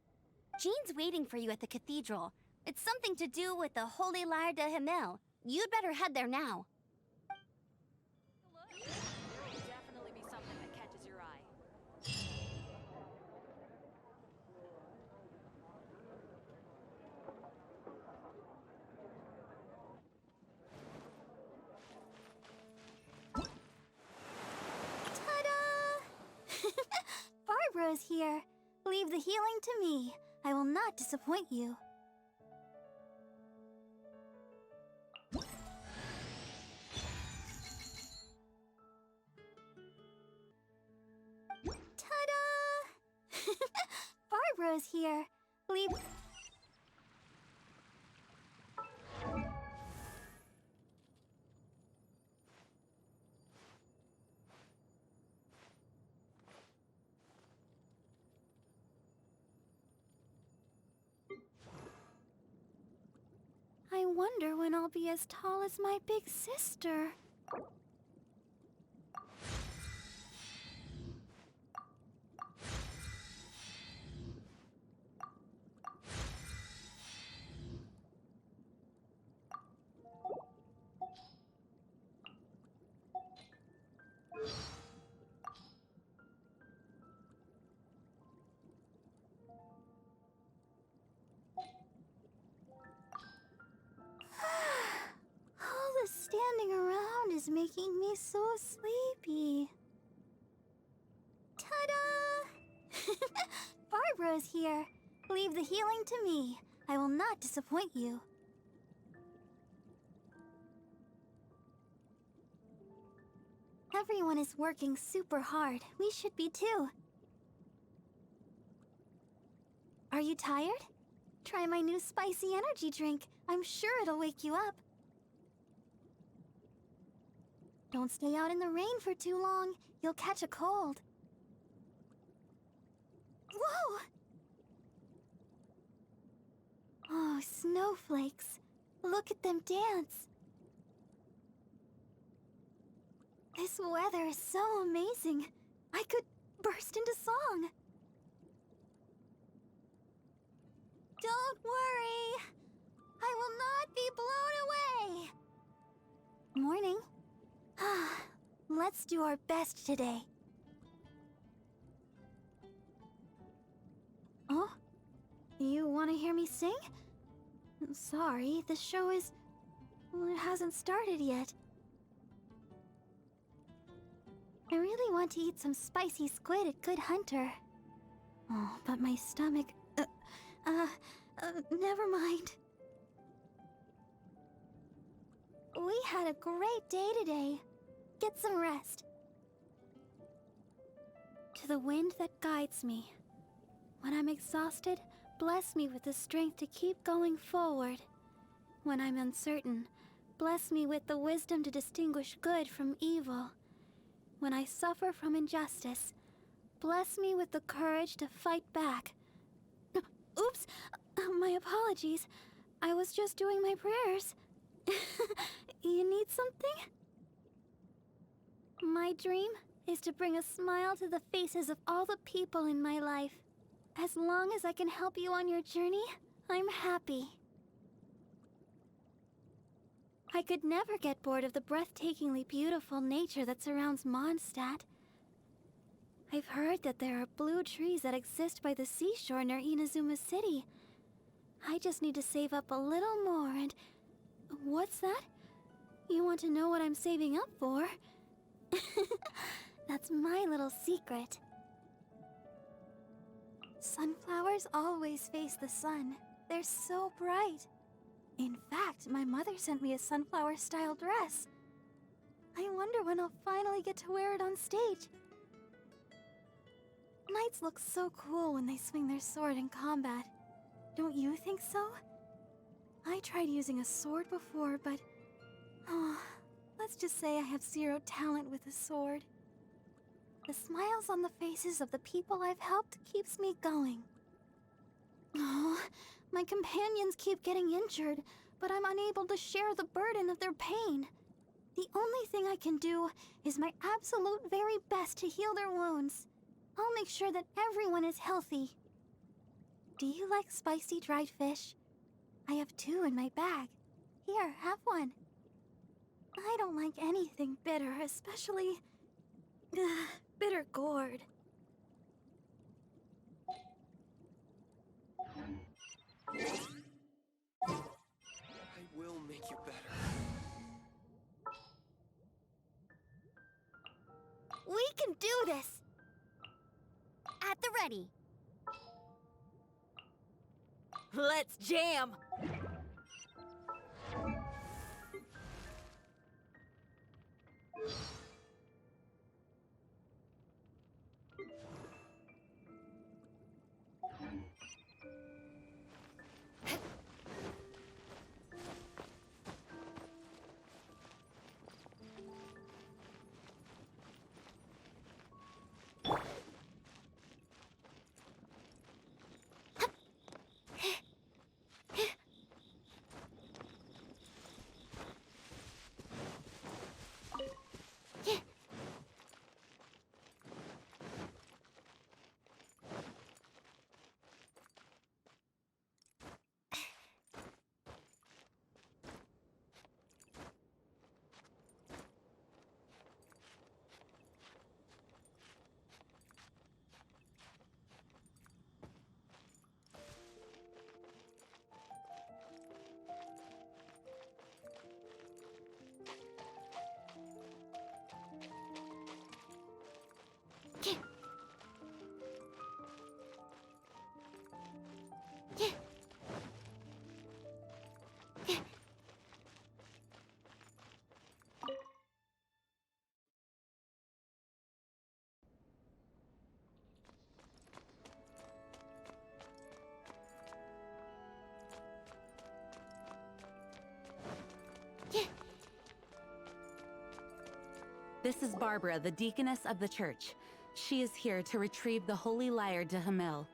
Jean's waiting for you at the cathedral. It's something to do with the Holy Lyre de Himmel. You'd better head there now. There will definitely be something that catches your eye. Ta-da! Barbara's here. Leave the healing to me. I will not disappoint you. Ta-da! Barbara's here. Leave... I wonder when I'll be as tall as my big sister. All the standing around is making me so sleepy. Ta-da! Barbara's here. Leave the healing to me. I will not disappoint you. Everyone is working super hard. We should be too. Are you tired? Try my new spicy energy drink. I'm sure it'll wake you up. Don't stay out in the rain for too long. You'll catch a cold. Whoa! Oh, snowflakes. Look at them dance. This weather is so amazing. I could burst into song. Don't worry. I will not be blown away. Morning. Let's do our best today. Oh? You want to hear me sing? Sorry, the show is... well, it hasn't started yet. I really want to eat some spicy squid at Good Hunter. Oh, but my stomach... never mind. We had a great day today. Get some rest. To the wind that guides me. When I'm exhausted, bless me with the strength to keep going forward. When I'm uncertain, bless me with the wisdom to distinguish good from evil. When I suffer from injustice, bless me with the courage to fight back. Oops! My apologies. I was just doing my prayers. You need something? My dream is to bring a smile to the faces of all the people in my life. As long as I can help you on your journey, I'm happy. I could never get bored of the breathtakingly beautiful nature that surrounds Mondstadt. I've heard that there are blue trees that exist by the seashore near Inazuma City. I just need to save up a little more and... What's that? You want to know what I'm saving up for? That's my little secret. Sunflowers always face the sun. They're so bright. In fact, my mother sent me a sunflower-style dress. I wonder when I'll finally get to wear it on stage. Knights look so cool when they swing their sword in combat. Don't you think so? I tried using a sword before, but... oh, let's just say I have zero talent with a sword. The smiles on the faces of the people I've helped keeps me going. Oh, my companions keep getting injured, but I'm unable to share the burden of their pain. The only thing I can do is my absolute very best to heal their wounds. I'll make sure that everyone is healthy. Do you like spicy dried fish? I have 2 in my bag. Here, have one. I don't like anything bitter, especially... bitter gourd. I will make you better. We can do this! At the ready. Let's jam! This is Barbara, the deaconess of the church. She is here to retrieve the Holy Lyre to Hamil.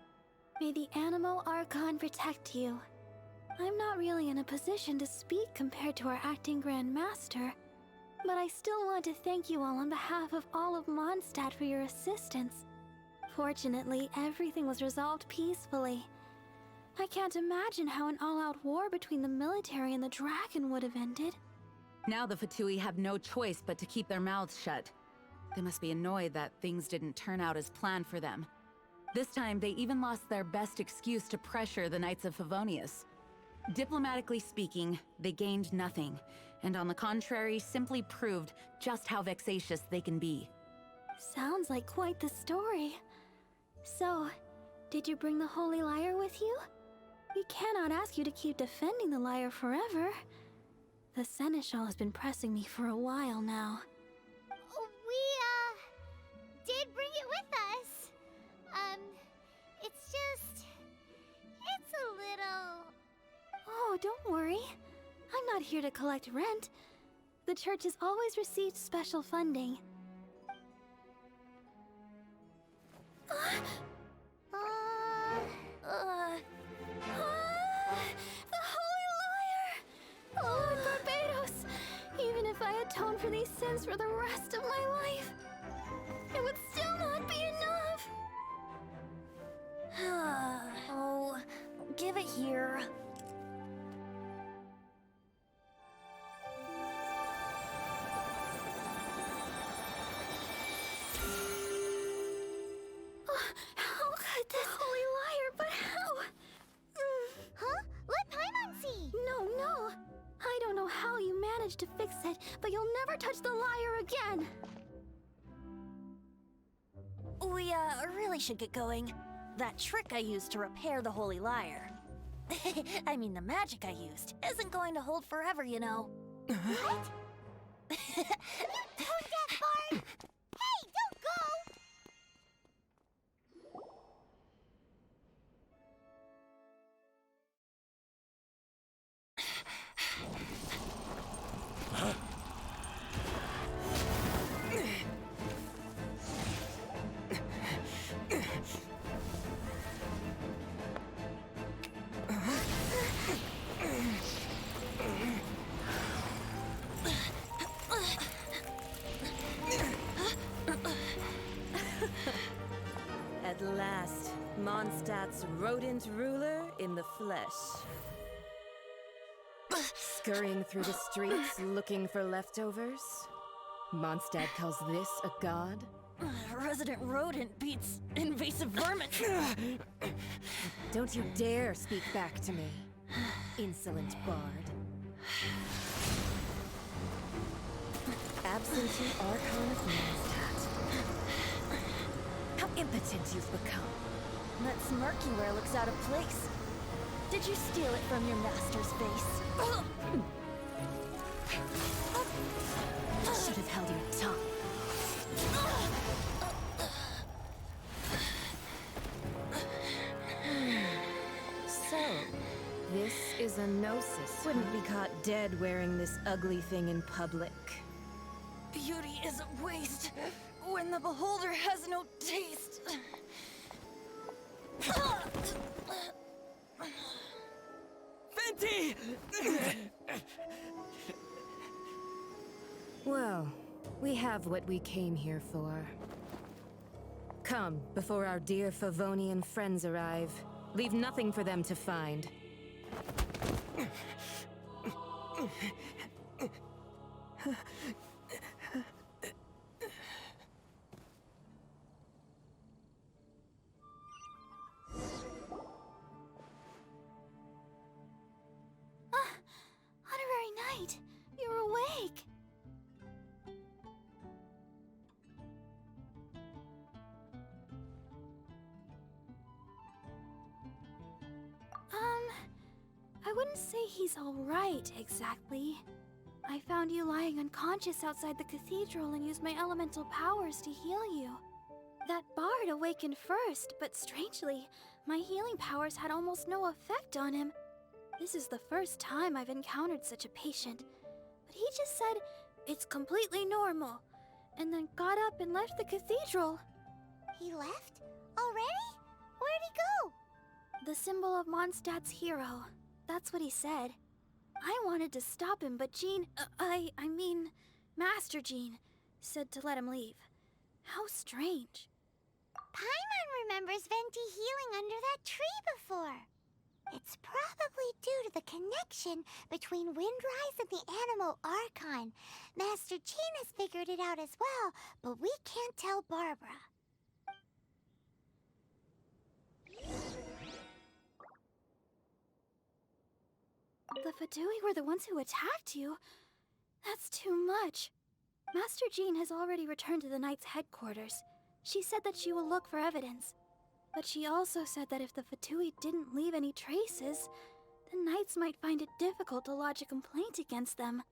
May the Animo Archon protect you. I'm not really in a position to speak compared to our acting Grand Master, but I still want to thank you all on behalf of all of Mondstadt for your assistance. Fortunately, everything was resolved peacefully. I can't imagine how an all-out war between the military and the dragon would have ended. Now the Fatui have no choice but to keep their mouths shut. They must be annoyed that things didn't turn out as planned for them. This time, they even lost their best excuse to pressure the Knights of Favonius. Diplomatically speaking, they gained nothing, and on the contrary, simply proved just how vexatious they can be. Sounds like quite the story. So, did you bring the Holy Lyre with you? We cannot ask you to keep defending the lyre forever. The Seneschal has been pressing me for a while now. We, did bring it with us. It's a little... Oh, don't worry. I'm not here to collect rent. The church has always received special funding. The Holy Lyre! Lord Barbados! Even if I atone for these sins for the rest of my life, it would still not be enough! Oh, give it here. How could this Holy Lyre, but how? Huh? Let Paimon see! No. I don't know how you managed to fix it, but you'll never touch the lyre again! We, really should get going. That trick I used to repair the Holy Lyre. I mean, the magic I used isn't going to hold forever, you know. What? Tone-deaf Bard! Hey, don't go! At last, Mondstadt's rodent ruler in the flesh. Scurrying through the streets looking for leftovers? Mondstadt calls this a god? Resident rodent beats invasive vermin. Don't you dare speak back to me, insolent bard. Absentee Archon of Mondstadt. How impotent you've become. That smirk you wear looks out of place. Did you steal it from your master's face? Should have held your tongue. So, this is a gnosis. Wouldn't be caught dead wearing this ugly thing in public. Beauty is a waste when the beholder has no taste. Fenty! Well, we have what we came here for. Come, before our dear Favonian friends arrive. Leave nothing for them to find. Honorary Knight, you're awake! I wouldn't say he's alright, exactly. I found you lying unconscious outside the cathedral and used my elemental powers to heal you. That bard awakened first, but strangely, my healing powers had almost no effect on him. This is the first time I've encountered such a patient, but he just said it's completely normal, and then got up and left the cathedral. He left? Already? Where'd he go? The symbol of Mondstadt's hero. That's what he said. I wanted to stop him, but Jean, I mean, Master Jean, said to let him leave. How strange. Paimon remembers Venti healing under that tree before. It's probably due to the connection between Windrise and the Animal Archon. Master Jean has figured it out as well, but we can't tell Barbara. The Fatui were the ones who attacked you? That's too much. Master Jean has already returned to the Knight's headquarters. She said that she will look for evidence. But she also said that if the Fatui didn't leave any traces, the Knights might find it difficult to lodge a complaint against them.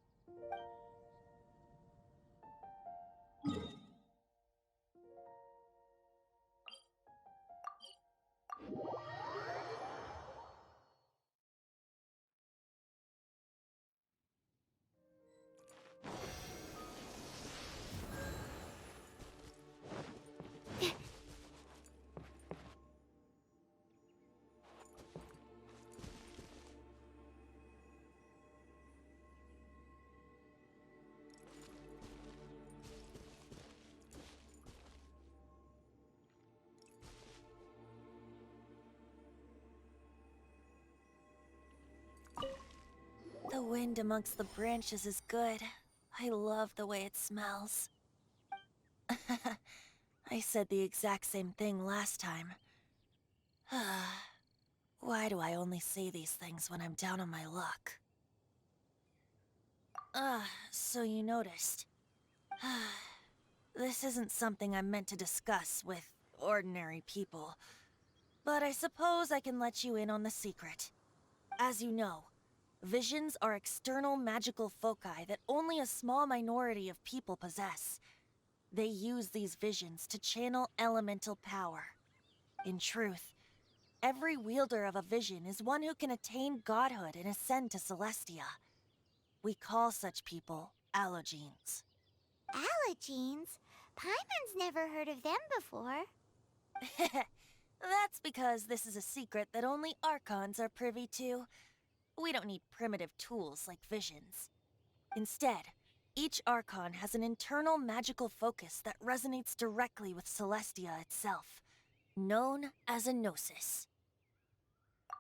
The wind amongst the branches is good. I love the way it smells. I said the exact same thing last time. Why do I only say these things when I'm down on my luck? So you noticed. This isn't something I'm meant to discuss with ordinary people, but I suppose I can let you in on the secret. As you know, visions are external magical foci that only a small minority of people possess. They use these visions to channel elemental power. In truth, every wielder of a vision is one who can attain godhood and ascend to Celestia. We call such people allogenes. Allogenes? Paimon's never heard of them before. That's because this is a secret that only Archons are privy to. We don't need primitive tools like visions. Instead, each Archon has an internal magical focus that resonates directly with Celestia itself, known as a gnosis.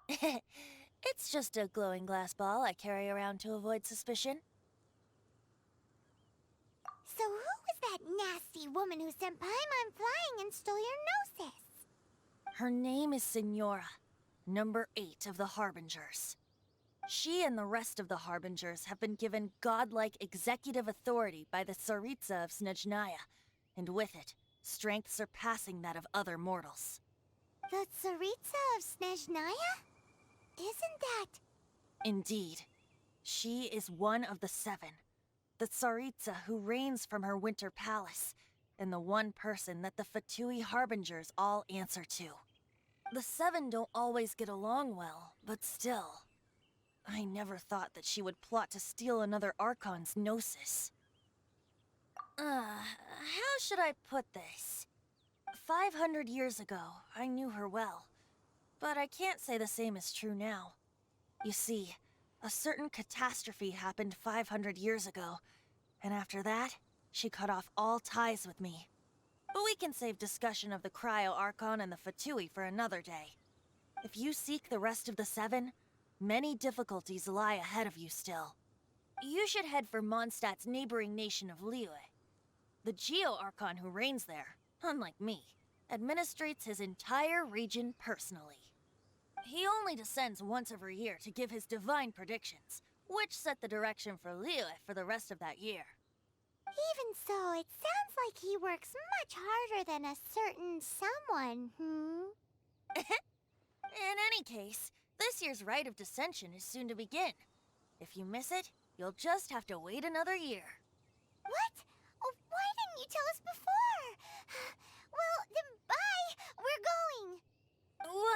It's just a glowing glass ball I carry around to avoid suspicion. So who was that nasty woman who sent Paimon flying and stole your gnosis? Her name is Signora, number 8 of the Harbingers. She and the rest of the Harbingers have been given godlike executive authority by the Tsaritsa of Snezhnaya, and with it, strength surpassing that of other mortals. The Tsaritsa of Snezhnaya? Isn't that... Indeed. She is one of the 7, the Tsaritsa who reigns from her winter palace, and the one person that the Fatui Harbingers all answer to. The 7 don't always get along well, but still... I never thought that she would plot to steal another Archon's gnosis. How should I put this? 500 years ago, I knew her well. But I can't say the same is true now. You see, a certain catastrophe happened 500 years ago, and after that, she cut off all ties with me. But we can save discussion of the Cryo-Archon and the Fatui for another day. If you seek the rest of the 7, many difficulties lie ahead of you still. You should head for Mondstadt's neighboring nation of Liyue. The Geo-Archon who reigns there, unlike me, administrates his entire region personally. He only descends once every year to give his divine predictions, which set the direction for Liyue for the rest of that year. Even so, it sounds like he works much harder than a certain someone, In any case, this year's Rite of Descension is soon to begin. If you miss it, you'll just have to wait another year. What? Oh, why didn't you tell us before? Well, then bye! We're going!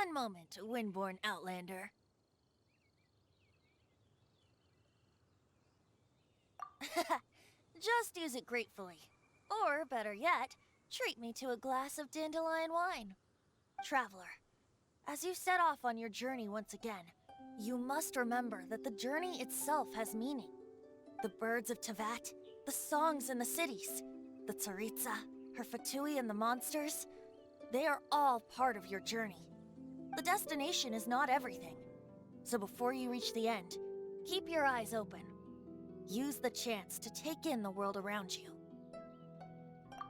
One moment, Windborn Outlander. Just use it gratefully. Or, better yet, treat me to a glass of dandelion wine. Traveler, as you set off on your journey once again, you must remember that the journey itself has meaning. The birds of Tevat, the songs in the cities, the Tsaritsa, her Fatui and the monsters, they are all part of your journey. The destination is not everything. So before you reach the end, keep your eyes open. Use the chance to take in the world around you.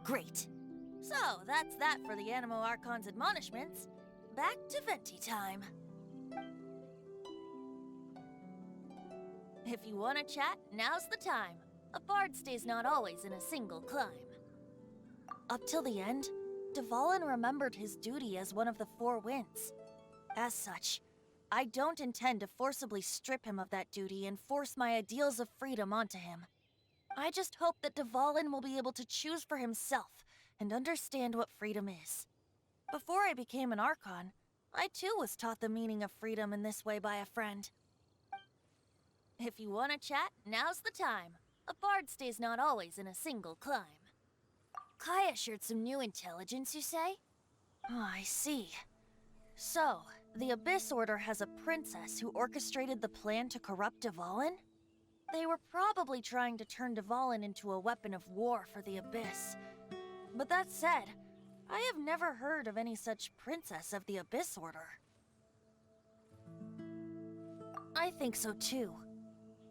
Great. So, that's that for the Animo Archon's admonishments. Back to Venti time. If you want to chat, now's the time. A bard stays not always in a single climb. Up till the end, Dvalin remembered his duty as one of the Four Winds. As such, I don't intend to forcibly strip him of that duty and force my ideals of freedom onto him. I just hope that Dvalin will be able to choose for himself and understand what freedom is. Before I became an Archon, I too was taught the meaning of freedom in this way by a friend. If you want to chat, now's the time. A bard stays not always in a single climb. Kaya shared some new intelligence, you say? Oh, I see. So, the Abyss Order has a princess who orchestrated the plan to corrupt Dvalin? They were probably trying to turn Dvalin into a weapon of war for the Abyss. But that said, I have never heard of any such princess of the Abyss Order. I think so too.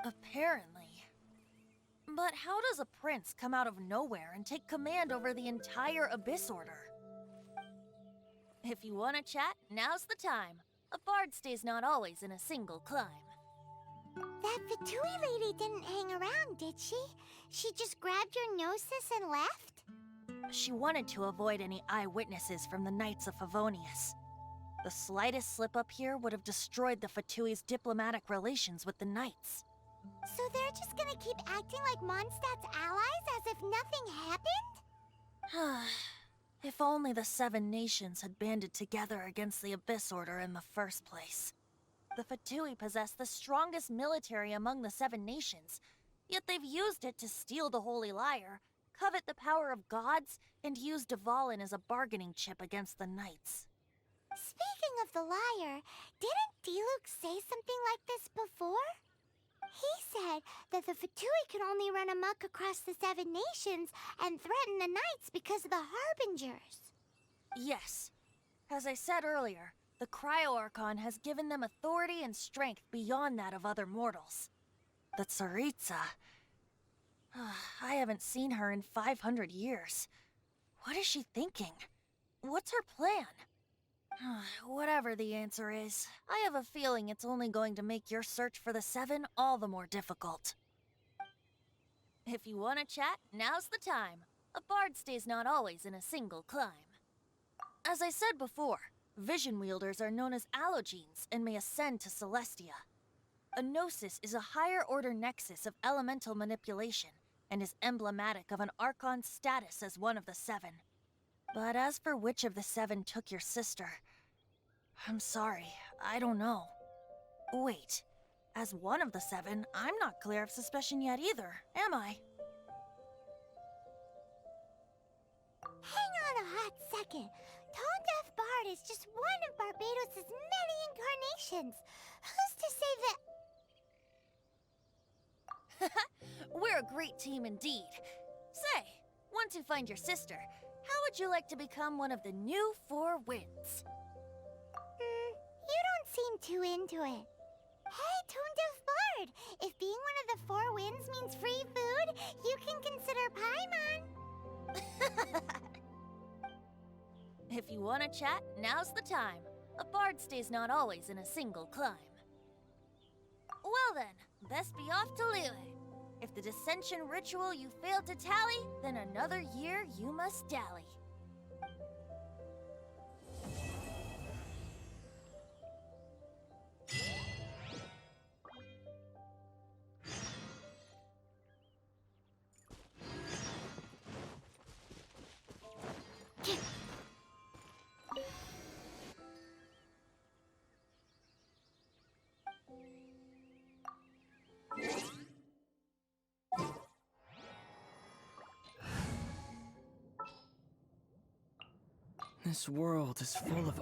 Apparently. But how does a prince come out of nowhere and take command over the entire Abyss Order? If you want to chat, now's the time. A bard stays not always in a single climb. That Fatui lady didn't hang around, did she? She just grabbed your gnosis and left? She wanted to avoid any eyewitnesses from the Knights of Favonius. The slightest slip-up here would have destroyed the Fatui's diplomatic relations with the Knights. So they're just gonna keep acting like Mondstadt's allies as if nothing happened? If only the Seven Nations had banded together against the Abyss Order in the first place. The Fatui possess the strongest military among the Seven Nations, yet they've used it to steal the Holy Lyre, covet the power of gods, and use Dvalin as a bargaining chip against the Knights. Speaking of the lyre, didn't Diluc say something like this before? He said that the Fatui could only run amok across the Seven Nations and threaten the Knights because of the Harbingers. Yes. As I said earlier, the Cryo-Archon has given them authority and strength beyond that of other mortals. The Tsaritsa... I haven't seen her in 500 years. What is she thinking? What's her plan? Whatever the answer is, I have a feeling it's only going to make your search for the Seven all the more difficult. If you want to chat, now's the time. A bard stays not always in a single climb. As I said before, vision wielders are known as allogenes and may ascend to Celestia. A gnosis is a higher-order nexus of elemental manipulation and is emblematic of an Archon's status as one of the Seven. But as for which of the Seven took your sister, I'm sorry, I don't know. Wait, as one of the Seven, I'm not clear of suspicion yet either, am I? Hang on a hot second. Tone Deaf Bard is just one of Barbados' many incarnations. Who's to say that... We're a great team indeed. Say, once you find your sister, how would you like to become one of the new Four Winds? You don't seem too into it. Hey, Tone Deaf Bard, if being one of the Four Winds means free food, you can consider Paimon. If you want to chat, now's the time. A bard stays not always in a single climb. Well then, best be off to Lille. If the dissension ritual you failed to tally, then another year you must dally. This world is full of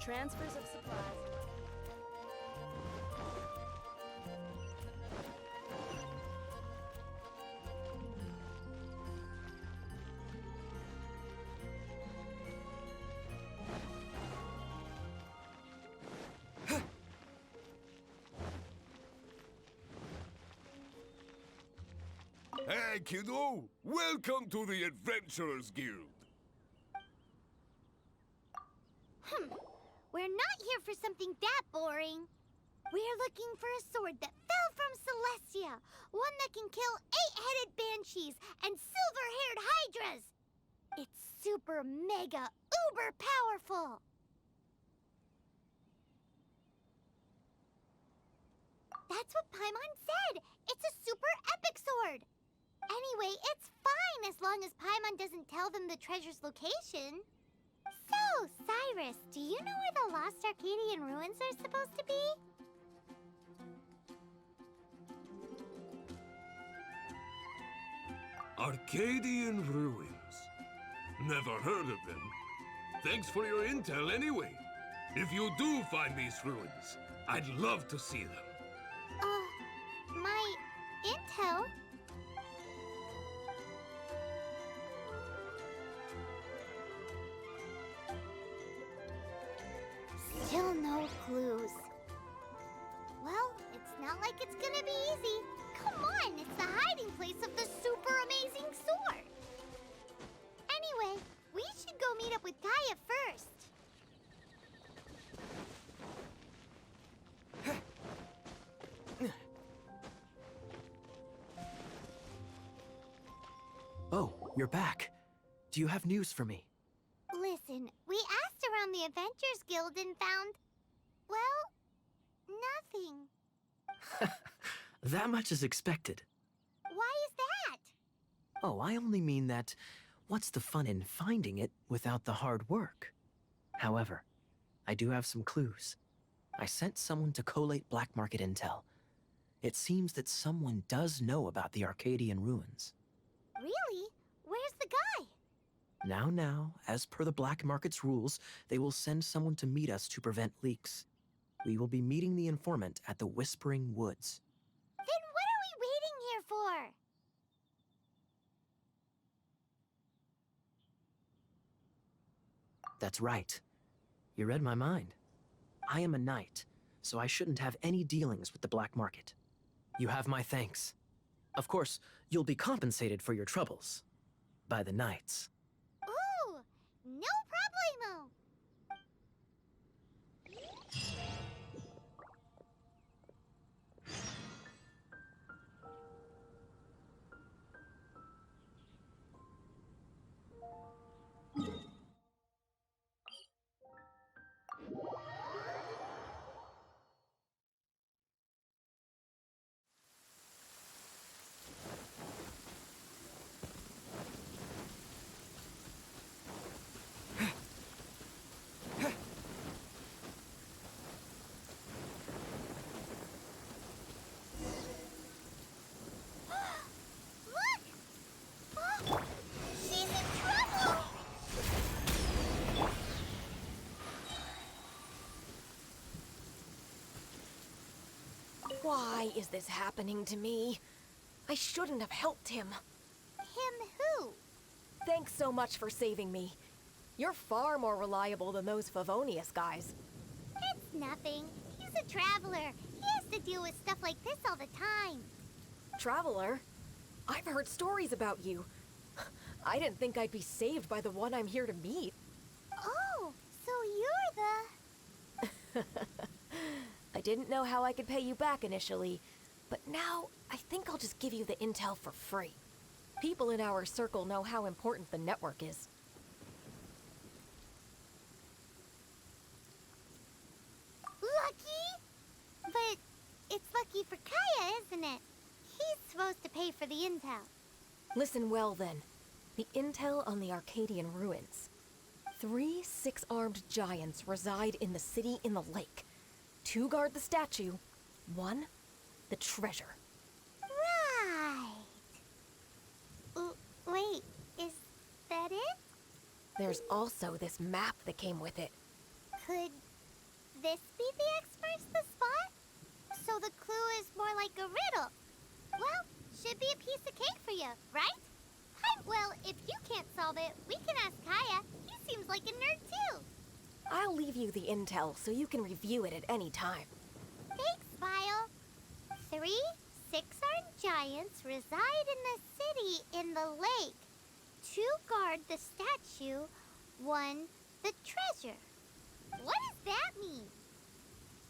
transfers of supplies. Hey, kiddo! Welcome to the Adventurers Guild! We're not here for something that boring. We're looking for a sword that fell from Celestia. One that can kill 8-headed banshees and silver-haired hydras. It's super mega uber powerful. That's what Paimon said. It's a super epic sword. Anyway, it's fine as long as Paimon doesn't tell them the treasure's location. So, Cyrus, do you know where the lost Arcadian ruins are supposed to be? Arcadian ruins. Never heard of them. Thanks for your intel anyway. If you do find these ruins, I'd love to see them. My intel? Still no clues. Well, it's not not like it's gonna be easy. Come on, it's the hiding place of the super amazing sword. Anyway, we should go meet up with Kaya first. Oh, you're back. Do you have news for me? Listen, we asked around the Adventurers Guild and found, well, nothing. That much is expected. Why is that? Oh, I only mean that what's the fun in finding it without the hard work? However, I do have some clues. I sent someone to collate black market intel. It seems that someone does know about the Arcadian ruins. Really? Where's the guy? Now, as per the black market's rules, they will send someone to meet us to prevent leaks. We will be meeting the informant at the Whispering Woods. Then what are we waiting here for? That's right. You read my mind. I am a knight, so I shouldn't have any dealings with the black market. You have my thanks. Of course, you'll be compensated for your troubles. By the knights. Ooh, no problemo. Why is this happening to me? I shouldn't have helped him. Him who? Thanks so much for saving me. You're far more reliable than those Favonius guys. It's nothing. He's a traveler. He has to deal with stuff like this all the time. Traveler? I've heard stories about you. I didn't think I'd be saved by the one I'm here to meet. Oh, so you're the... I didn't know how I could pay you back initially, but now I think I'll just give you the intel for free. People in our circle know how important the network is. Lucky? But it's lucky for Kaya, isn't it? He's supposed to pay for the intel. Listen well then. The intel on the Arcadian ruins. 3 6-armed giants reside in the city in the lake. 2 guard the statue, 1 the treasure. Right. Wait, is that it? There's also this map that came with it. Could this be the experts the spot? So the clue is more like a riddle. Well, should be a piece of cake for you, right? Well, if you can't solve it, we can ask Kaya. He seems like a nerd too. I'll leave you the intel so you can review it at any time. Thanks, Vile. 3 6-armed giants reside in the city in the lake. 2 guard the statue, 1 the treasure. What does that mean?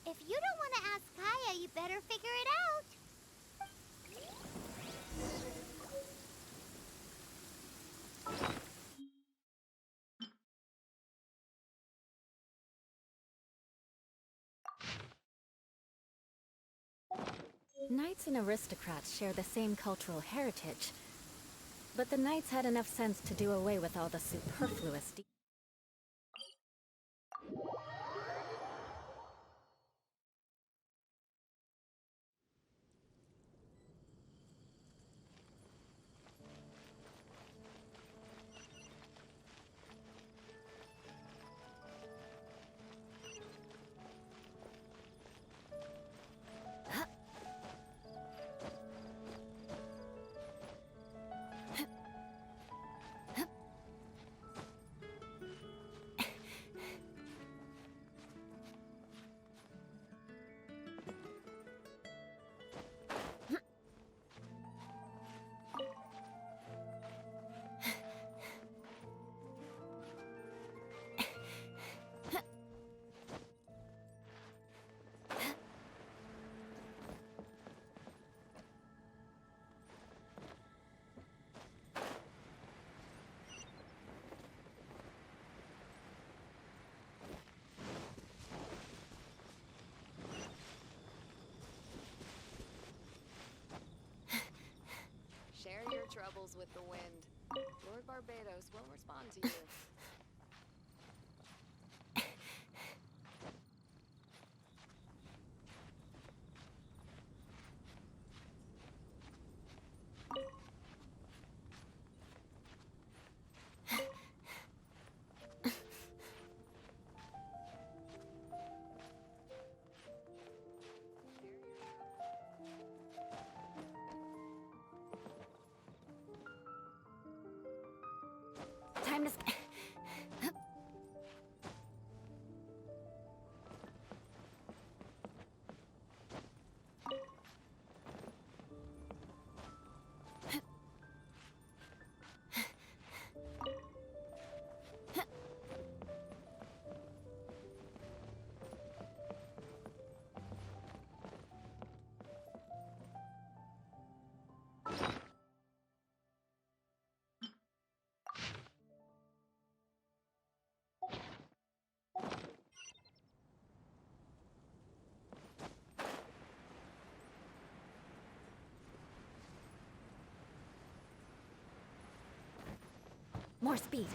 If you don't want to ask Kaya, you better figure it out. Knights and aristocrats share the same cultural heritage, but the knights had enough sense to do away with all the superfluous with the wind. Lord Barbados will respond to you. Time to... More speed.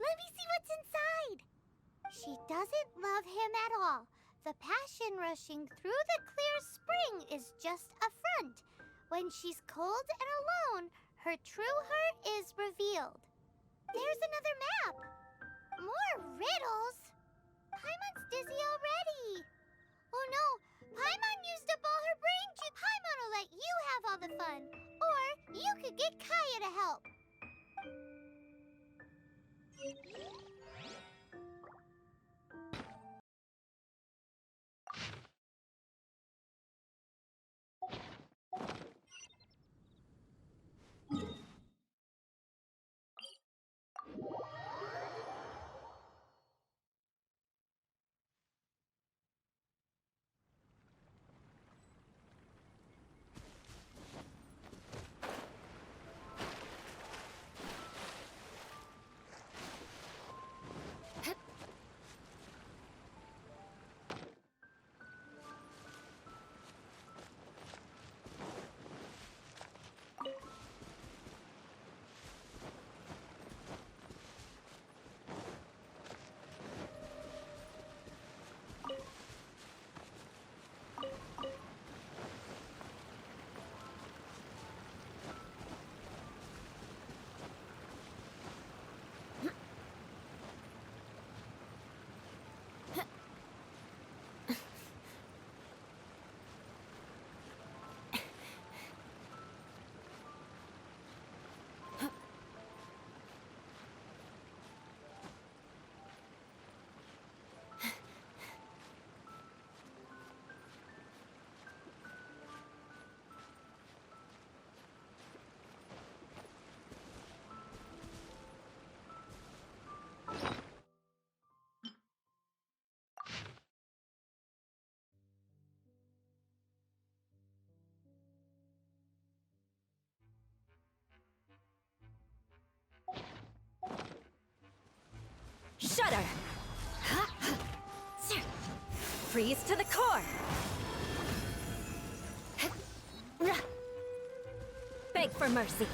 Let me see what's inside. She doesn't love him at all. The passion rushing through the clear spring is just a front. When she's cold and alone, her true heart is revealed. There's another map. More riddles. Paimon's dizzy already. Oh no, Paimon used up all her brain juice. Paimon will let you have all the fun. Or you could get Kaya to help. Shudder! Freeze to the core! Beg for mercy.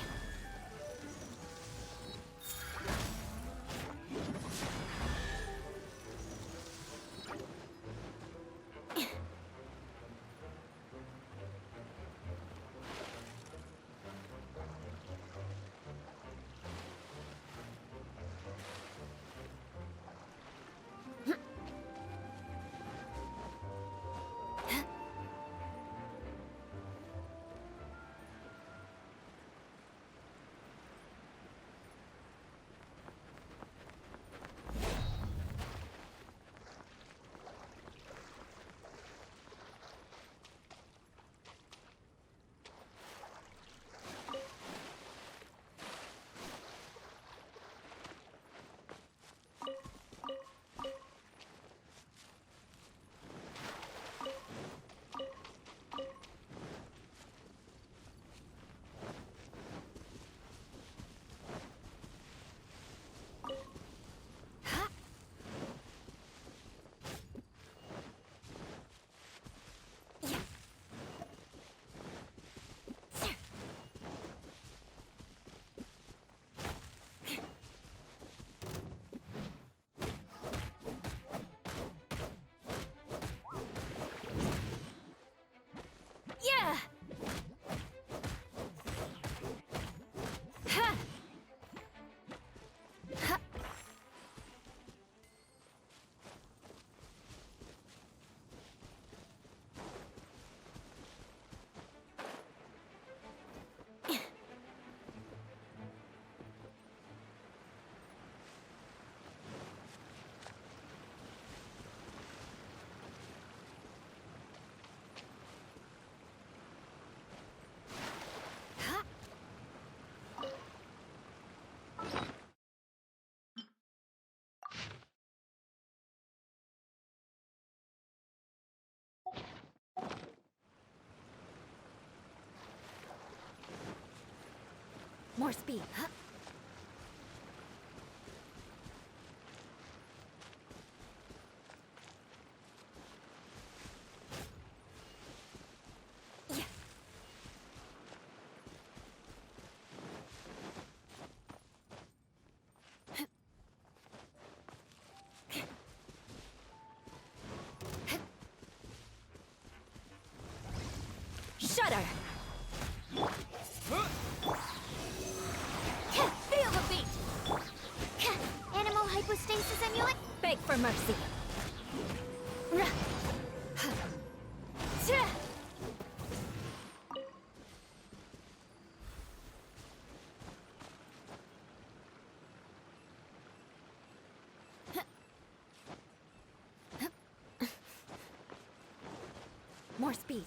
More speed. Huh? Shudder! Feel the beat! Animal hypostasis amulet? Beg for mercy. More speed.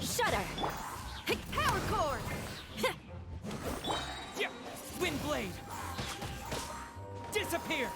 Shudder! Power cord! Wind blade! Disappear!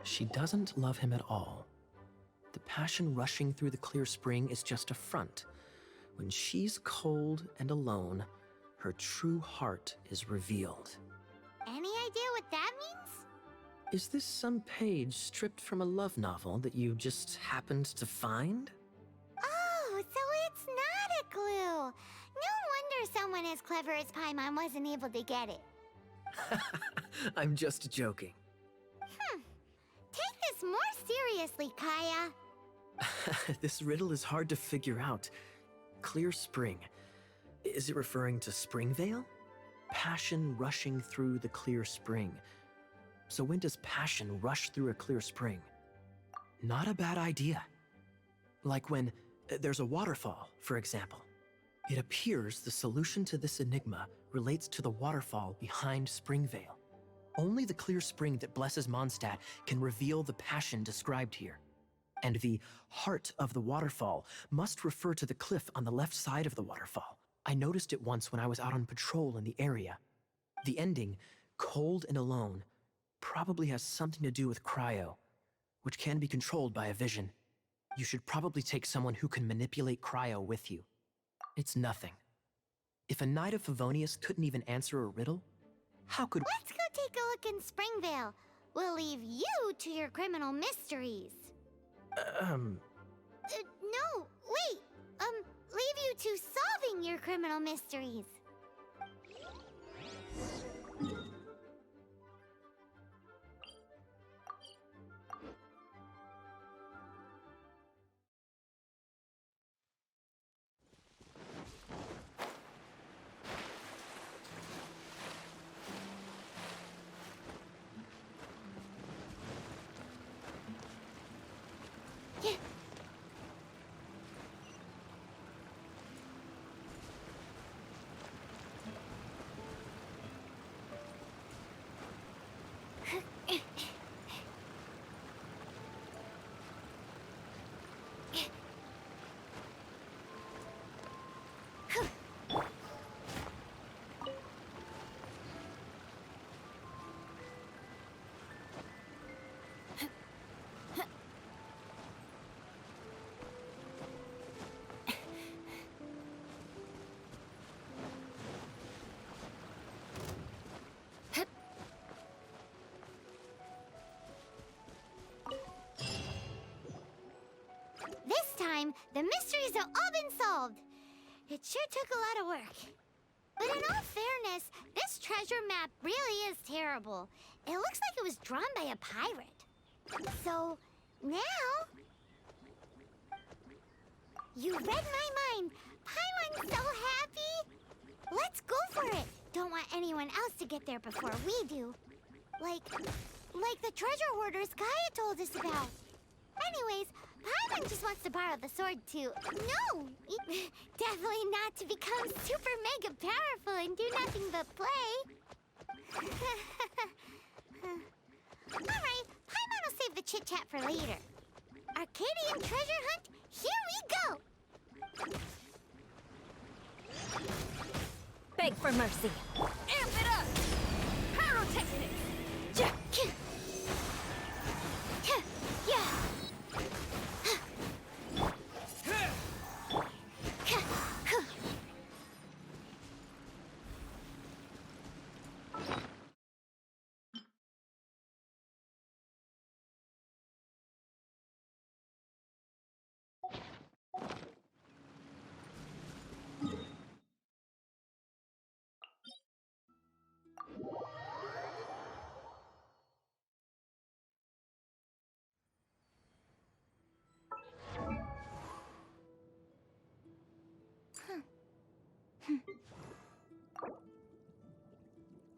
She doesn't love him at all. The passion rushing through the clear spring is just a front. When she's cold and alone, her true heart is revealed. Any idea what that means? Is this some page stripped from a love novel that you just happened to find? Oh, so it's not a clue. No wonder someone as clever as Paimon wasn't able to get it. I'm just joking. Take this more seriously, Kaya. This riddle is hard to figure out. Clear spring. Is it referring to Springvale? Passion rushing through the clear spring. So when does passion rush through a clear spring? Not a bad idea. Like when there's a waterfall, for example. It appears the solution to this enigma relates to the waterfall behind Springvale. Only the clear spring that blesses Mondstadt can reveal the passion described here. And the heart of the waterfall must refer to the cliff on the left side of the waterfall. I noticed it once when I was out on patrol in the area. The ending, cold and alone, probably has something to do with cryo, which can be controlled by a vision. You should probably take someone who can manipulate cryo with you. It's nothing. If a Knight of Favonius couldn't even answer a riddle, how could— Let's go take a look in Springvale. We'll leave you to your criminal mysteries. No, wait. Leave you to solving your criminal mysteries. This time, the mysteries have all been solved. It sure took a lot of work. But in all fairness, this treasure map really is terrible. It looks like it was drawn by a pirate. So, now... You read my mind! Paimon's so happy! Let's go for it! Don't want anyone else to get there before we do. Like the treasure hoarders Gaia told us about. Anyways, Paimon just wants to borrow the sword to... No! Definitely not to become super mega powerful and do nothing but play. Alright, Paimon will save the chit-chat for later. Arcadian treasure hunt, here we go! Beg for mercy. Amp it up! Pyrotechnics! Yeah. Yeah.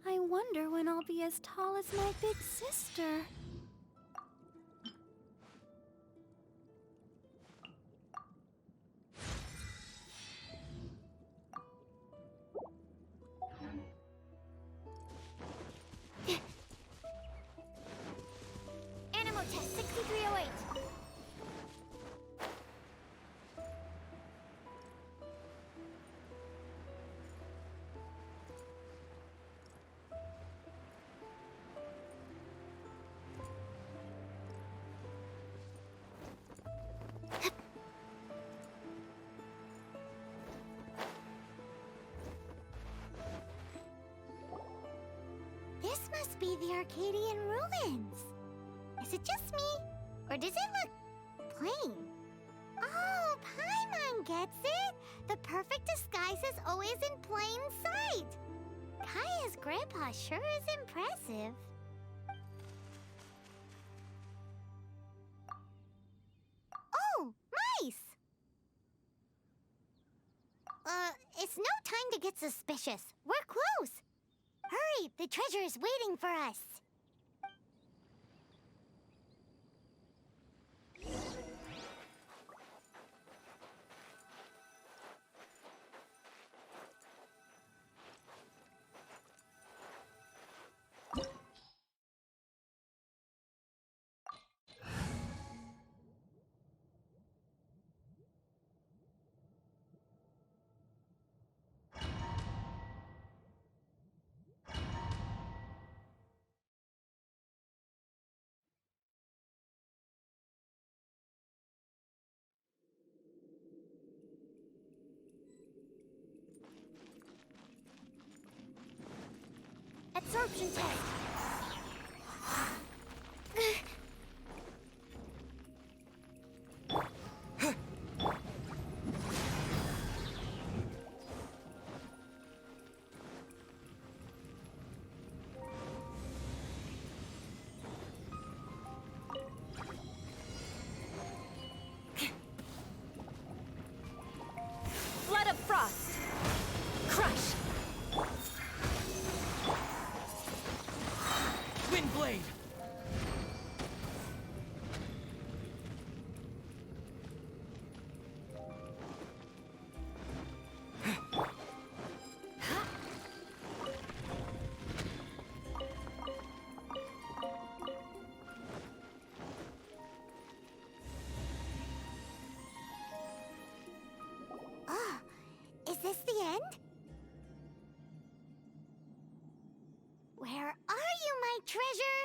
I wonder when I'll be as tall as my big sister. Animal test 6308. This must be the Arcadian ruins. Is it just me? Or does it look plain? Oh, Paimon gets it! The perfect disguise is always in plain sight! Kaya's grandpa sure is impressive. Oh, mice! It's no time to get suspicious. We're close. Hurry, the treasure is waiting for us. Absorption test. Flood of frost. Crush. Windblade! Oh, is this the end? Where are you, my treasure?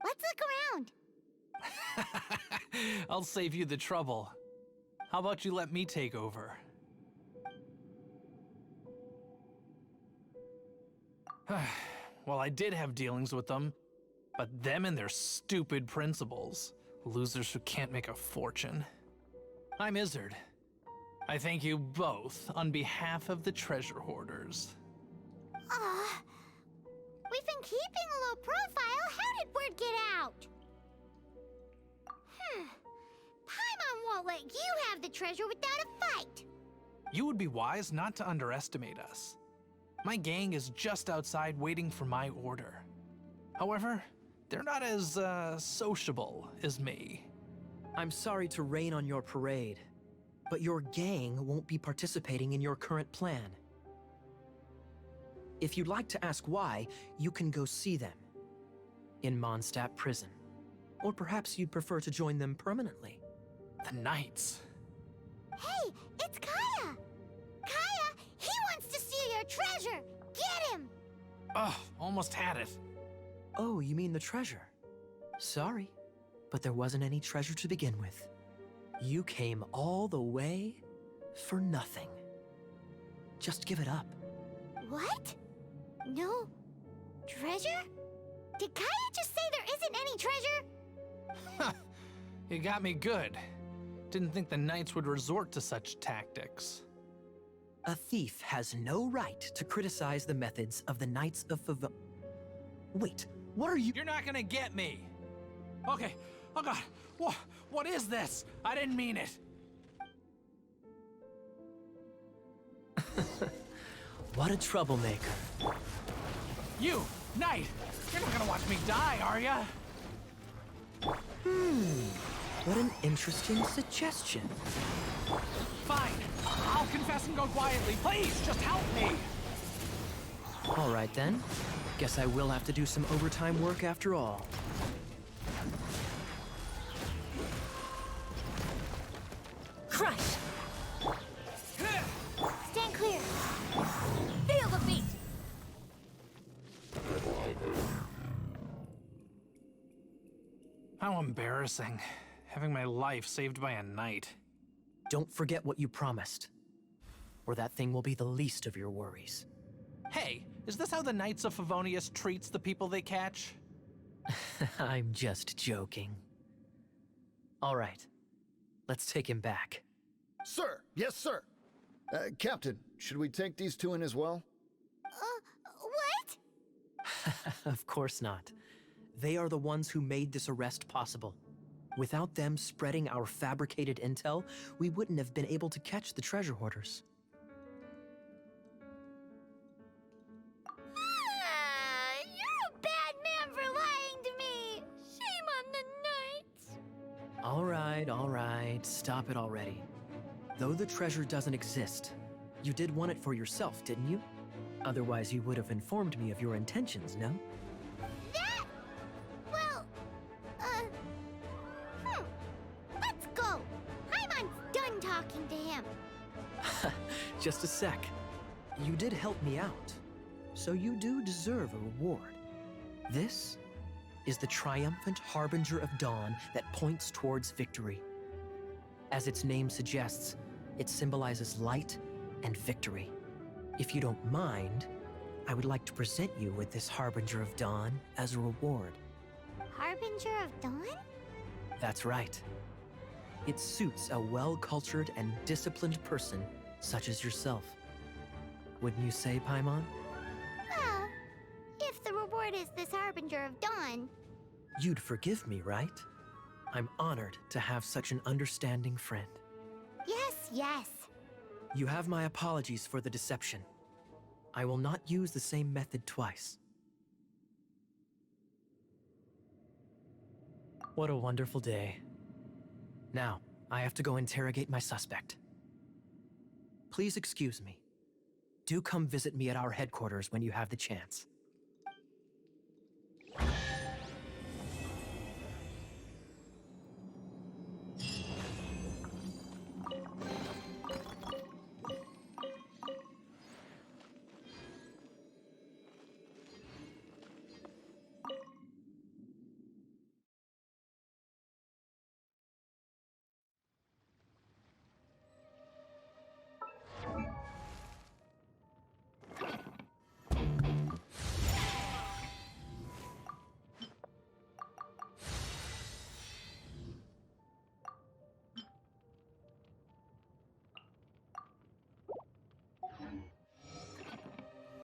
Let's look around. I'll save you the trouble. How about you let me take over? Well, I did have dealings with them, But them and their stupid principles. Losers who can't make a fortune. I'm Izzard. I thank you both on behalf of the treasure hoarders. We've been keeping a low profile. How did word get out? Paimon won't let you have the treasure without a fight. You would be wise not to underestimate us. My gang is just outside waiting for my order. However, they're not as, sociable as me. I'm sorry to rain on your parade, but your gang won't be participating in your current plan. If you'd like to ask why, you can go see them in Mondstadt prison. Or perhaps you'd prefer to join them permanently. The Knights. Hey, it's Kaya! Kaya, he wants to steal your treasure! Get him! Ugh, almost had it. Oh, you mean the treasure? Sorry, but there wasn't any treasure to begin with. You came all the way for nothing. Just give it up. What? No treasure? Did Kaya just say there isn't any treasure? You got me good. Didn't think the Knights would resort to such tactics. A thief has no right to criticize the methods of the Knights of Favonius. Wait, what are you— You're not gonna get me! Okay, oh god, what is this? I didn't mean it! What a troublemaker. You, Knight! You're not gonna watch me die, are ya? What an interesting suggestion. Fine, I'll confess and go quietly. Please, just help me! All right then. Guess I will have to do some overtime work after all. Crush! Stand clear. Feel the beat! How embarrassing. Having my life saved by a knight. Don't forget what you promised, or that thing will be the least of your worries. Hey, is this how the Knights of Favonius treats the people they catch? I'm just joking. All right, let's take him back. Sir! Yes, sir! Captain, should we take these two in as well? What? Of course not. They are the ones who made this arrest possible. Without them spreading our fabricated intel, we wouldn't have been able to catch the treasure hoarders. You're a bad man for lying to me. Shame on the Knights. All right, stop it already. Though the treasure doesn't exist, you did want it for yourself, didn't you? Otherwise, you would have informed me of your intentions, no? That? Well, let's go. Paimon's done talking to him. Just a sec. You did help me out, so you do deserve a reward. This is the triumphant harbinger of dawn that points towards victory. As its name suggests, it symbolizes light and victory. If you don't mind, I would like to present you with this harbinger of dawn as a reward. Harbinger of Dawn? That's right. It suits a well-cultured and disciplined person such as yourself. Wouldn't you say, Paimon? Well, if the reward is this Harbinger of Dawn. You'd forgive me, right? I'm honored to have such an understanding friend. Yes. You have my apologies for the deception. I will not use the same method twice. What a wonderful day. Now, I have to go interrogate my suspect. Please excuse me. Do come visit me at our headquarters when you have the chance.